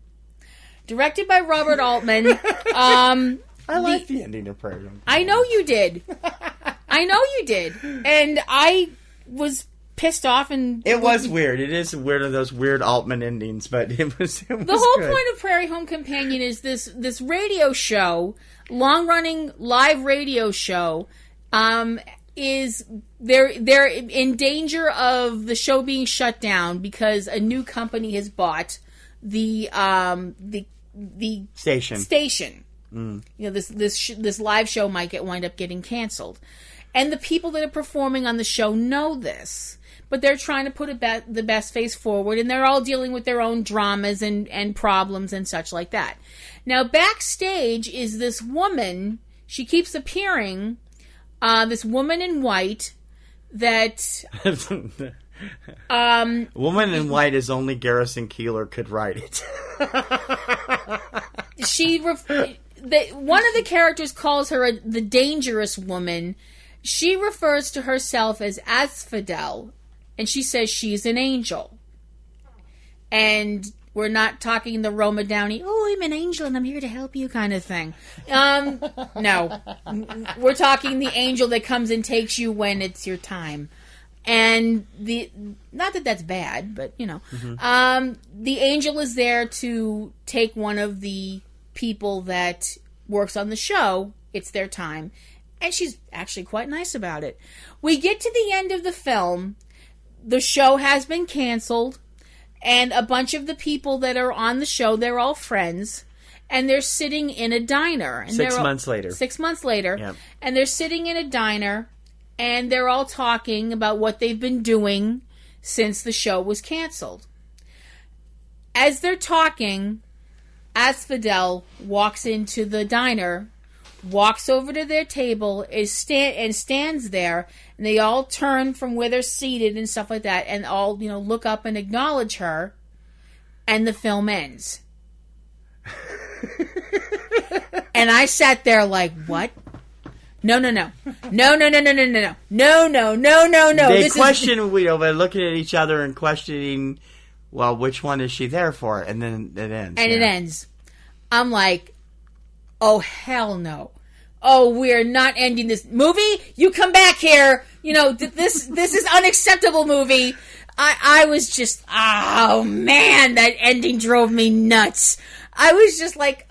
Directed by Robert Altman. I like the ending of Prairie Home Companion. I know you did. And I was pissed off, and it was weird. It is weird of those weird Altman endings, but it was the whole good. point of Prairie Home Companion is this radio show, long running live radio show, is they're in danger of the show being shut down because a new company has bought the station. This live show might wind up getting canceled. And the people that are performing on the show know this, but they're trying to put the best face forward, and they're all dealing with their own dramas and problems and such like that. Now, backstage is this woman. She keeps appearing, this woman in white that... Woman in white is only Garrison Keillor could write it. One of the characters calls her the dangerous woman. She refers to herself as Asphodel, and she says she's an angel. And we're not talking the Roma Downey, oh, I'm an angel and I'm here to help you kind of thing. No. We're talking the angel that comes and takes you when it's your time. And not that that's bad, but, the angel is there to take one of the people that works on the show. It's their time. And she's actually quite nice about it. We get to the end of the film. The show has been canceled. And a bunch of the people that are on the show, they're all friends. And they're sitting in a diner. And 6 months later. 6 months later. Yep. And they're sitting in a diner. And they're all talking about what they've been doing since the show was canceled. As they're talking, Asphodel walks into the diner, walks over to their table, and stands there, and they all turn from where they're seated and stuff like that, and all, look up and acknowledge her, and the film ends. And I sat there like, what? No. They we're looking at each other and questioning, well, which one is she there for? And then it ends. And it ends. I'm like, oh, hell no. Oh, we're not ending this movie. You come back here. This is unacceptable movie. I was just, oh, man, that ending drove me nuts. I was just like...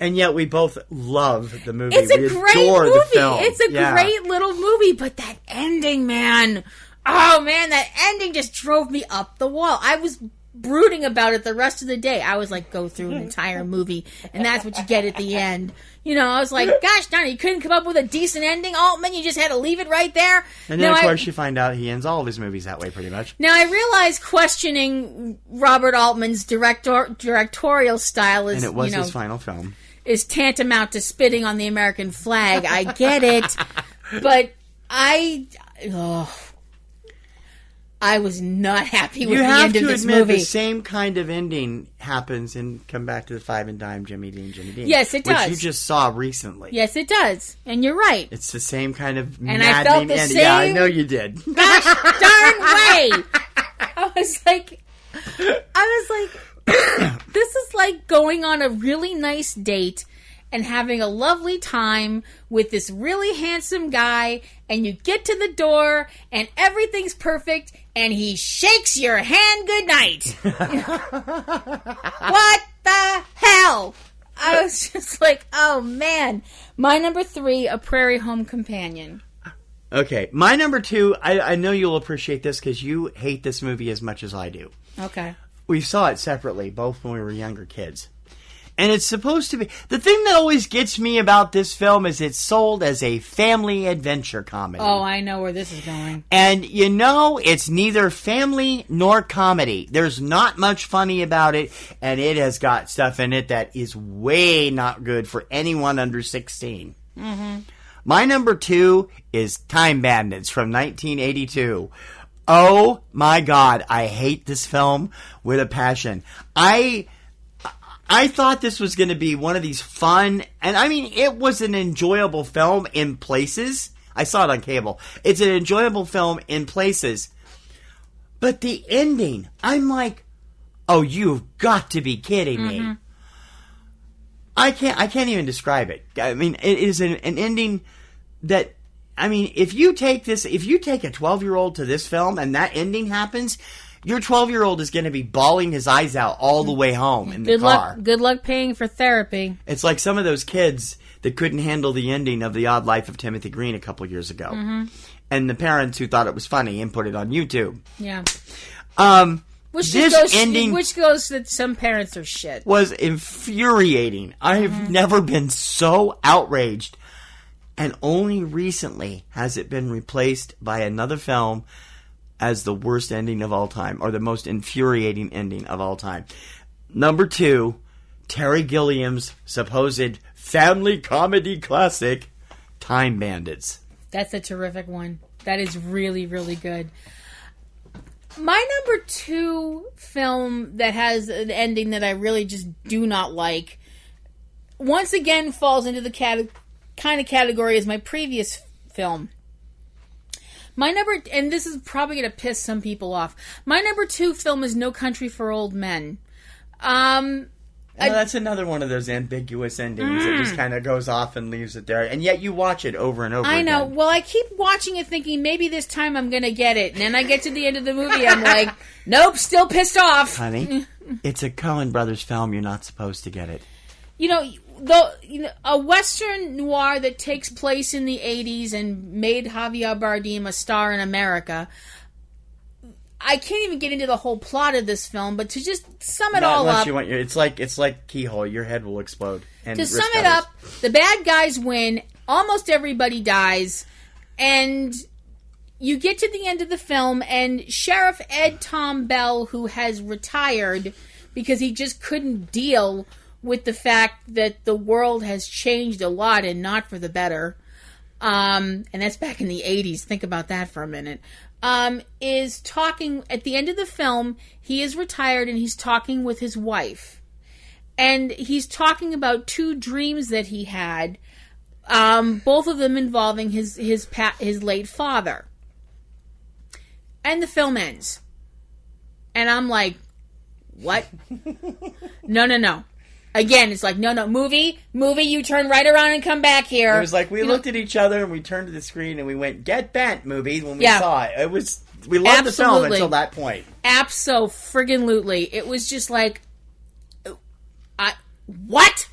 And yet we both love the movie. It's a we great adore movie. The film. It's a great little movie, but that ending, man. Oh, man, that ending just drove me up the wall. I was brooding about it the rest of the day. I was like, go through an entire movie, and that's what you get at the end. I was like, gosh darn it, you couldn't come up with a decent ending, Altman. You just had to leave it right there. And then, of course, you find out he ends all of his movies that way, pretty much. Now, I realize questioning Robert Altman's directorial style is, and it was his final film, is tantamount to spitting on the American flag. I get it. But I was not happy with the end of this movie. You have to admit the same kind of ending happens in Come Back to the Five and Dime, Jimmy Dean. Yes, it does. Which you just saw recently. Yes, it does. And you're right. It's the same kind of and I felt the ending. Same yeah, I know you did. Gosh darn way. I was like, this is like going on a really nice date and having a lovely time with this really handsome guy, and you get to the door, and everything's perfect, and he shakes your hand goodnight. What the hell? I was just like, oh, man. My number 3, A Prairie Home Companion. Okay. My number 2, I know you'll appreciate this because you hate this movie as much as I do. Okay. We saw it separately, both when we were younger kids. And it's supposed to be... The thing that always gets me about this film is it's sold as a family adventure comedy. Oh, I know where this is going. And it's neither family nor comedy. There's not much funny about it, and it has got stuff in it that is way not good for anyone under 16. Mm-hmm. My number 2 is Time Bandits from 1982. Oh, my God. I hate this film with a passion. I thought this was going to be one of these fun, and I mean, it was an enjoyable film in places. I saw it on cable. It's an enjoyable film in places. But the ending, I'm like, oh, you've got to be kidding me. I can't even describe it. I mean, it is an ending that, I mean, if you take a 12-year-old to this film and that ending happens, your 12-year-old is going to be bawling his eyes out all the way home in the car. Good luck paying for therapy. It's like some of those kids that couldn't handle the ending of The Odd Life of Timothy Green a couple years ago. Mm-hmm. And the parents who thought it was funny and put it on YouTube. Yeah. Which goes that some parents are shit. Was infuriating. I have never been so outraged. And only recently has it been replaced by another film as the worst ending of all time, or the most infuriating ending of all time. Number 2, Terry Gilliam's supposed family comedy classic, Time Bandits. That's a terrific one. That is really, really good. My number 2 film that has an ending that I really just do not like, once again falls into the kind of category as my previous film. My number, and this is probably going to piss some people off, my number 2 film is No Country for Old Men. That's another one of those ambiguous endings that just kind of goes off and leaves it there. And yet you watch it over and over again. I know. Well, I keep watching it thinking maybe this time I'm going to get it. And then I get to the end of the movie, I'm like, nope, still pissed off. Honey, it's a Coen Brothers film. You're not supposed to get it. A Western noir that takes place in the 80s and made Javier Bardem a star in America, I can't even get into the whole plot of this film, but to just sum it all up... It's like Keyhole. Your head will explode. And to sum it up, the bad guys win, almost everybody dies, and you get to the end of the film, and Sheriff Ed Tom Bell, who has retired because he just couldn't deal with the fact that the world has changed a lot and not for the better, and that's back in the 80s. Think about that for a minute. Is talking at the end of the film. He is retired and he's talking with his wife, and he's talking about two dreams that he had, both of them involving his late father. And the film ends, and I'm like, what? No. Again, it's like, no, movie, you turn right around and come back here. It was like we looked at each other and we turned to the screen and we went, get bent, movie, when we saw it. We loved the film until that point. Abso-friggin-lutely. It was just like, what?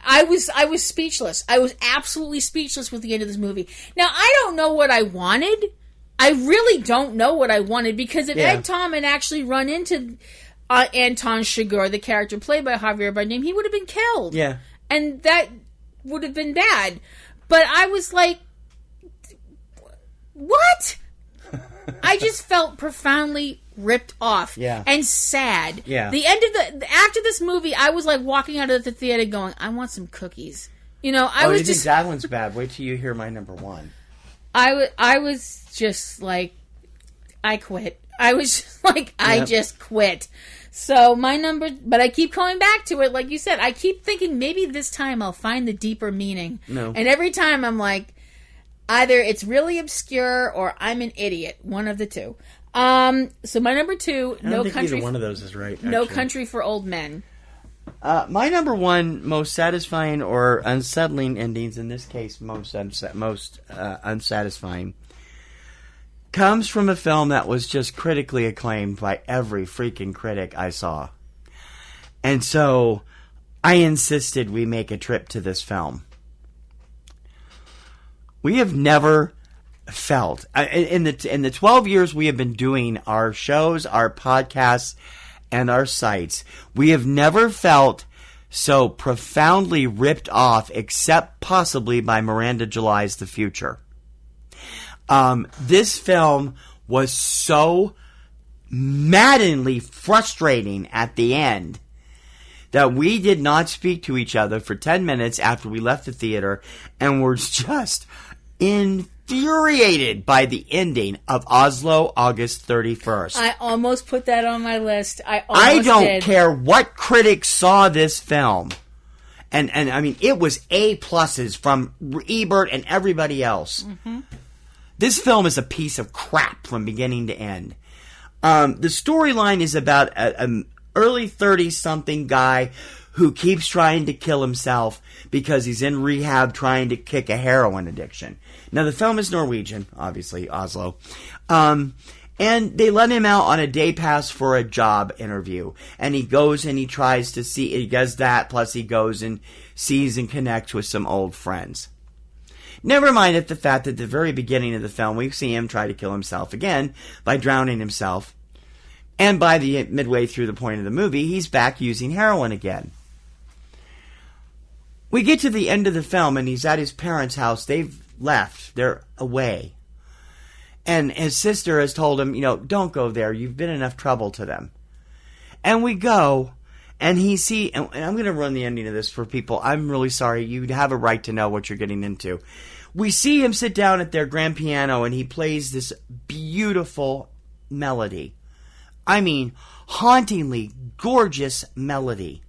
I was speechless. I was absolutely speechless with the end of this movie. Now, I don't know what I wanted. I really don't know what I wanted, because if Ed Tom had actually run into... Anton Chigurh, the character played by Javier Bardem, he would have been killed. Yeah. And that would have been bad. But I was like, what? I just felt profoundly ripped off and sad. Yeah. The end of after this movie, I was like walking out of the theater going, I want some cookies. You think that one's bad? Wait till you hear my number one. I was just like, I quit. I was just like, I just quit. So my number, but I keep coming back to it. Like you said, I keep thinking maybe this time I'll find the deeper meaning. No. And every time I'm like, either it's really obscure or I'm an idiot. One of the two. So my number two, I don't think either one of those is right. Actually. No Country for Old Men. My number one most satisfying or unsettling endings, in this case most unsatisfying, comes from a film that was just critically acclaimed by every freaking critic I saw. And so I insisted we make a trip to this film. We have never felt, in the 12 years we have been doing our shows, our podcasts, and our sites, we have never felt so profoundly ripped off, except possibly by Miranda July's The Future. This film was so maddeningly frustrating at the end that we did not speak to each other for 10 minutes after we left the theater, and were just infuriated by the ending of Oslo, August 31st. I almost put that on my list. I don't care what critics saw this film. And I mean, it was A+ from Ebert and everybody else. Mm-hmm. This film is a piece of crap from beginning to end. The storyline is about an early 30-something guy who keeps trying to kill himself because he's in rehab trying to kick a heroin addiction. Now, the film is Norwegian, obviously, Oslo. And they let him out on a day pass for a job interview. And he goes and he tries to see, he does that, plus he goes and sees and connects with some old friends. Never mind the fact that at the very beginning of the film, we see him try to kill himself again by drowning himself. And by the midway through the point of the movie, he's back using heroin again. We get to the end of the film, and he's at his parents' house. They've left. They're away. And his sister has told him, don't go there. You've been enough trouble to them. And we go, and and I'm going to run the ending of this for people. I'm really sorry. You have a right to know what you're getting into. We see him sit down at their grand piano, and he plays this beautiful melody. I mean, hauntingly gorgeous melody.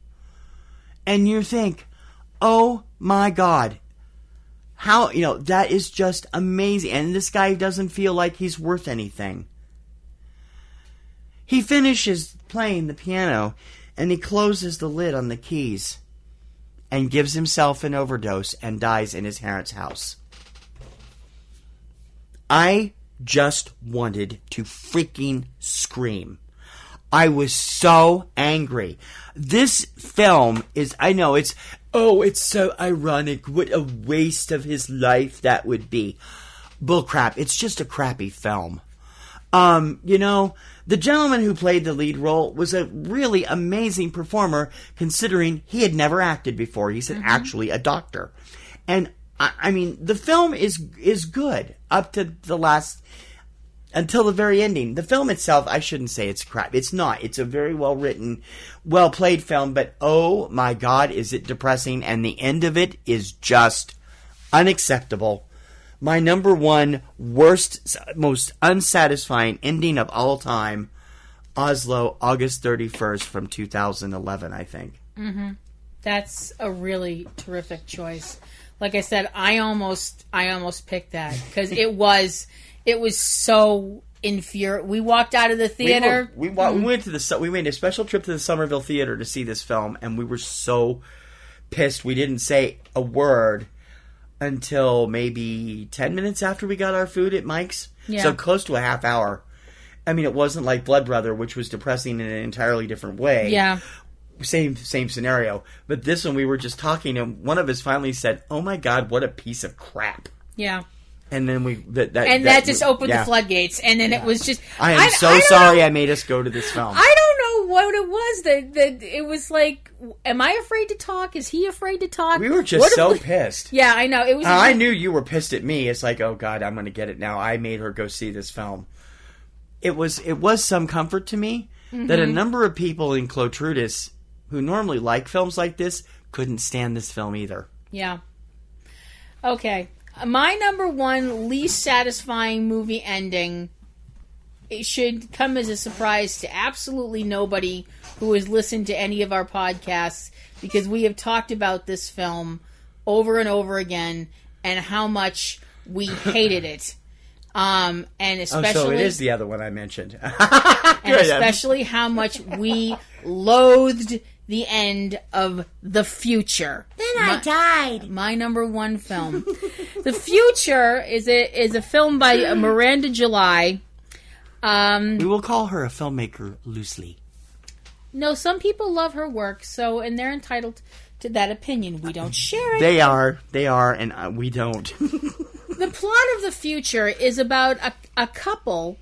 And you think, oh my God, how, that is just amazing. And this guy doesn't feel like he's worth anything. He finishes playing the piano and he closes the lid on the keys and gives himself an overdose and dies in his parents' house. I just wanted to freaking scream. I was so angry. This film is, I know it's so ironic. What a waste of his life that would be. Bullcrap. It's just a crappy film. The gentleman who played the lead role was a really amazing performer, considering he had never acted before. He's actually a doctor. And, I mean, the film is good up to until the very ending. The film itself, I shouldn't say it's crap. It's not. It's a very well-written, well-played film, but oh my God, is it depressing, and the end of it is just unacceptable. My number one worst, most unsatisfying ending of all time, Oslo, August 31st from 2011, I think. Mm-hmm. That's a really terrific choice. Like I said, I almost picked that because it was so infuriating. We walked out of the theater. We made a special trip to the Somerville Theater to see this film, and we were so pissed we didn't say a word until maybe 10 minutes after we got our food at Mike's. Yeah. So close to a half hour. I mean, it wasn't like Blood Brother, which was depressing in an entirely different way. Yeah. Same scenario. But this one, we were just talking, and one of us finally said, "Oh my God, what a piece of crap." Yeah. And then that just opened the floodgates, and then it was just. I am so sorry I made us go to this film. I don't know what it was that it was like. Am I afraid to talk? Is he afraid to talk? We were just pissed. Yeah, I know. It was. I knew you were pissed at me. It's like, oh God, I'm going to get it now. I made her go see this film. It was some comfort to me that a number of people in Clotrudis who normally like films like this couldn't stand this film either. Yeah. Okay. My number one least satisfying movie ending, it should come as a surprise to absolutely nobody who has listened to any of our podcasts, because we have talked about this film over and over again and how much we hated it. And especially, so it is the other one I mentioned. And especially how much we loathed the end of The Future. Then I died. My number one film. The Future is a film by Miranda July. We will call her a filmmaker loosely. No, some people love her work, and they're entitled to that opinion. We don't share it. They are, and we don't. The plot of The Future is about a couple,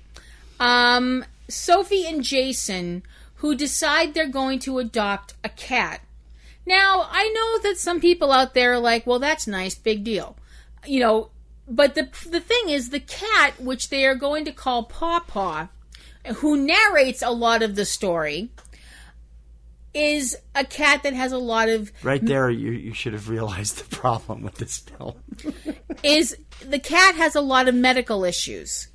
Sophie and Jason, who decide they're going to adopt a cat. Now, I know that some people out there are like, well, that's nice, big deal. But the thing is, the cat, which they are going to call Paw Paw, who narrates a lot of the story, is a cat that has a lot of... Right there, you should have realized the problem with this film. The cat has a lot of medical issues.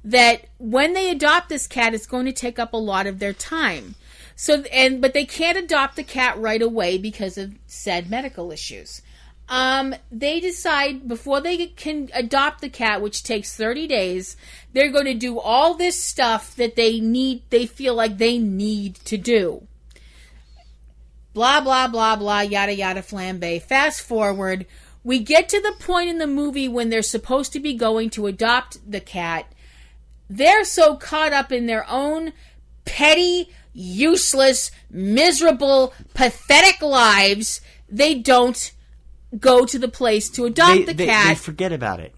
That when they adopt this cat, it's going to take up a lot of their time. But they can't adopt the cat right away because of said medical issues. They decide before they can adopt the cat, which takes 30 days, they're going to do all this stuff that they feel like they need to do. Blah, blah, blah, blah, yada, yada, flambe. Fast forward, we get to the point in the movie when they're supposed to be going to adopt the cat. They're so caught up in their own petty, useless, miserable, pathetic lives, they don't go to the place to adopt the cat. They forget about it.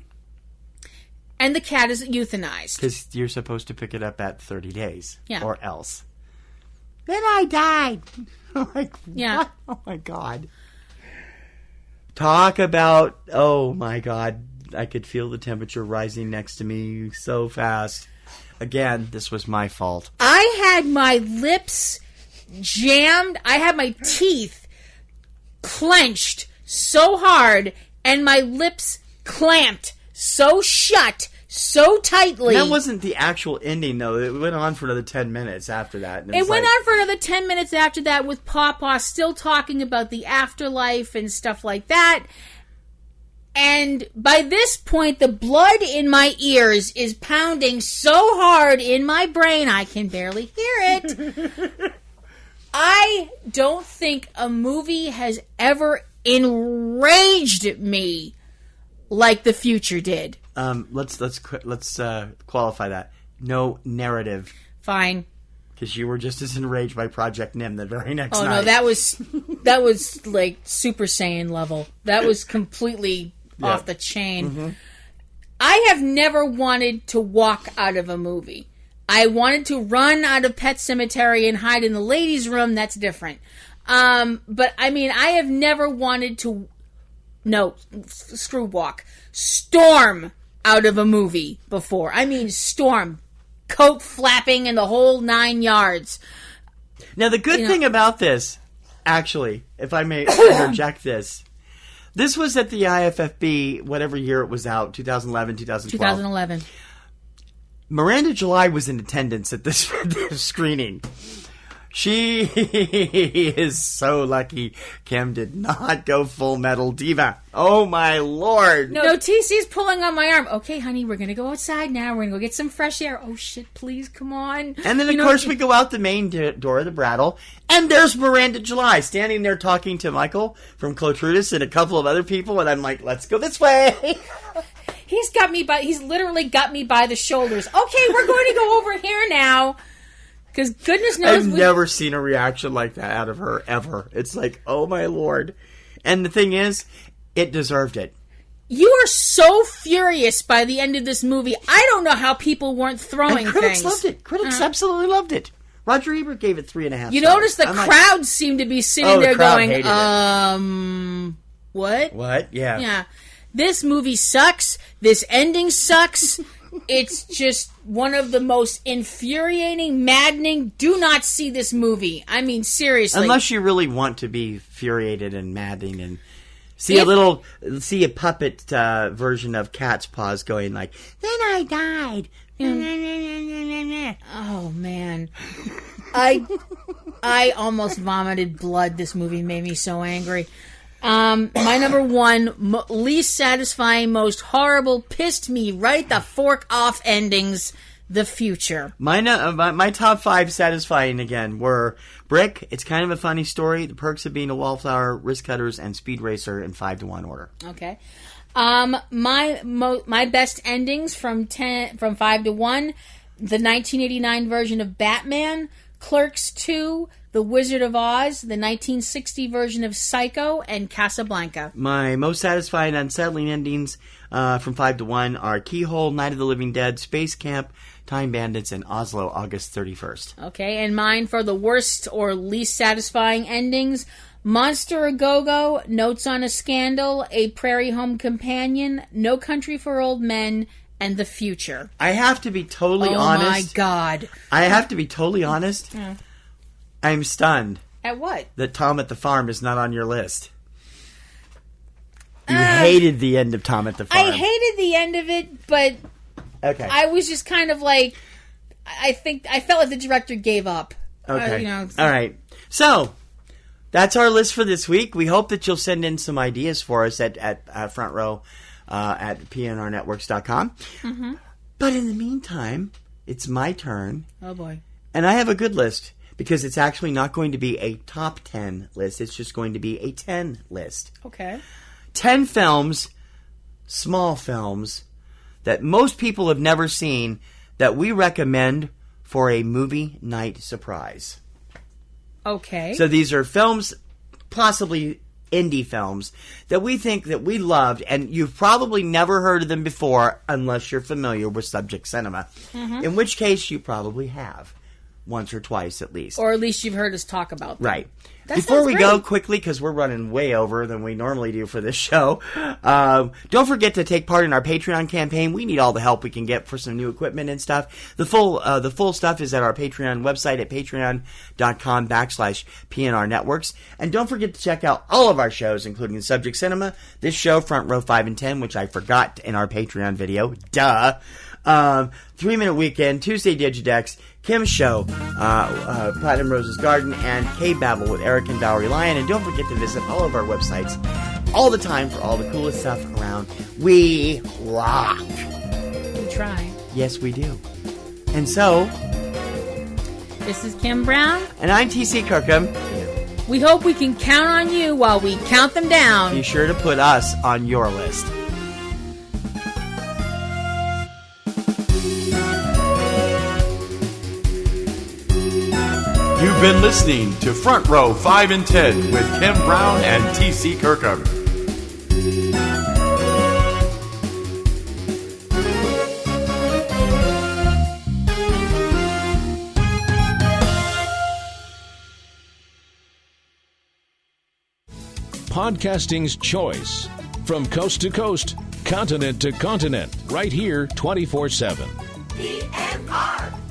And the cat is euthanized. Because you're supposed to pick it up at 30 days. Yeah. Or else. Then I died. Yeah. What? Oh, my God. Talk about... Oh, my God. I could feel the temperature rising next to me so fast. Again, this was my fault. I had my lips jammed. I had my teeth clenched so hard and my lips clamped so shut, so tightly. That wasn't the actual ending, though. It went on for another 10 minutes after that. It went on for another 10 minutes after that with Pawpaw still talking about the afterlife and stuff like that. And by this point, the blood in my ears is pounding so hard in my brain, I can barely hear it. I don't think a movie has ever enraged me like The Future did. Let's qualify that. No narrative. Fine. Because you were just as enraged by Project Nim the very next night. Oh, no, that was like Super Saiyan level. That was completely off the chain. Mm-hmm. I have never wanted to walk out of a movie. I wanted to run out of Pet Sematary and hide in the ladies' room. That's different. But I mean, I have never wanted to, storm out of a movie before. I mean, storm, coat flapping and the whole 9 yards. Now, the good thing about this, actually, if I may interject this was at the IFFB, whatever year it was out, 2011, 2012. 2011. Miranda July was in attendance at this screening. She is so lucky Kim did not go Full Metal Diva. Oh, my Lord. No, TC's pulling on my arm. Okay, honey, we're going to go outside now. We're going to go get some fresh air. Oh, shit, please, come on. And then, of course, we go out the main door of the Brattle, and there's Miranda July standing there talking to Michael from Clotrudis and a couple of other people, and I'm like, let's go this way. He's literally got me by the shoulders. Okay, we're going to go over here now. Because goodness knows... I've never seen a reaction like that out of her, ever. It's like, oh my Lord. And the thing is, it deserved it. You are so furious by the end of this movie. I don't know how people weren't throwing critics things. Loved it. Critics absolutely loved it. Roger Ebert gave it 3.5 You stars. notice the crowd seemed to be sitting there going, what? What? Yeah. Yeah. This movie sucks. This ending sucks. It's just one of the most infuriating, maddening. Do not see this movie. I mean, seriously. Unless you really want to be infuriated and maddening and see a puppet version of Cat's Paws going like, then I died. Oh, man. I almost vomited blood. This movie made me so angry. My number one, least satisfying, most horrible, pissed me right the fork off endings, The Future. My top 5 satisfying, again, were Brick, It's Kind of a Funny Story, The Perks of Being a Wallflower, Risk Cutters, and Speed Racer in 5-to-1 order. Okay. My best endings from 5 to 1, the 1989 version of Batman, Clerks 2, The Wizard of Oz, the 1960 version of Psycho, and Casablanca. My most satisfying unsettling endings from 5 to 1 are Keyhole, Night of the Living Dead, Space Camp, Time Bandits, and Oslo, August 31st. Okay, and mine for the worst or least satisfying endings, Monster A Go-Go, Notes on a Scandal, A Prairie Home Companion, No Country for Old Men, and The Future. I have to be totally honest. Oh my God. I have to be totally honest. Yeah. I'm stunned. At what? That Tom at the Farm is not on your list. You hated the end of Tom at the Farm. I hated the end of it, but okay. I was just kind of like, I felt like the director gave up. Okay. All right. So, that's our list for this week. We hope that you'll send in some ideas for us at Front Row at PNRNetworks.com. Mm-hmm. But in the meantime, it's my turn. Oh, boy. And I have a good list. Because it's actually not going to be a top 10 list. It's just going to be a 10 list. Okay. 10 films, small films, that most people have never seen that we recommend for a movie night surprise. Okay. So these are films, possibly indie films, that we think that we loved, and you've probably never heard of them before unless you're familiar with Subject Cinema. Mm-hmm. In which case, you probably have. Once or twice, at least. Or at least you've heard us talk about them. Right. Before we go, quickly, because we're running way over than we normally do for this show, don't forget to take part in our Patreon campaign. We need all the help we can get for some new equipment and stuff. The full stuff is at our Patreon website at patreon.com/PNRNetworks. And don't forget to check out all of our shows, including Subject Cinema, this show, Front Row 5 and 10, which I forgot in our Patreon video. Duh. 3-Minute Weekend, Tuesday Digidex, Kim's Show, Platinum Rose's Garden, and Cavebabble with Eric and Valerie Lyon. And don't forget to visit all of our websites all the time for all the coolest stuff around. We rock. We try. Yes, we do. And so, this is Kim Brown. And I'm TC Kirkham. We hope we can count on you while we count them down. Be sure to put us on your list. You've been listening to Front Row 5 and 10 with Kim Brown and TC Kirkham. podcasting's choice. From coast to coast, continent to continent, right here 24/7. PNR.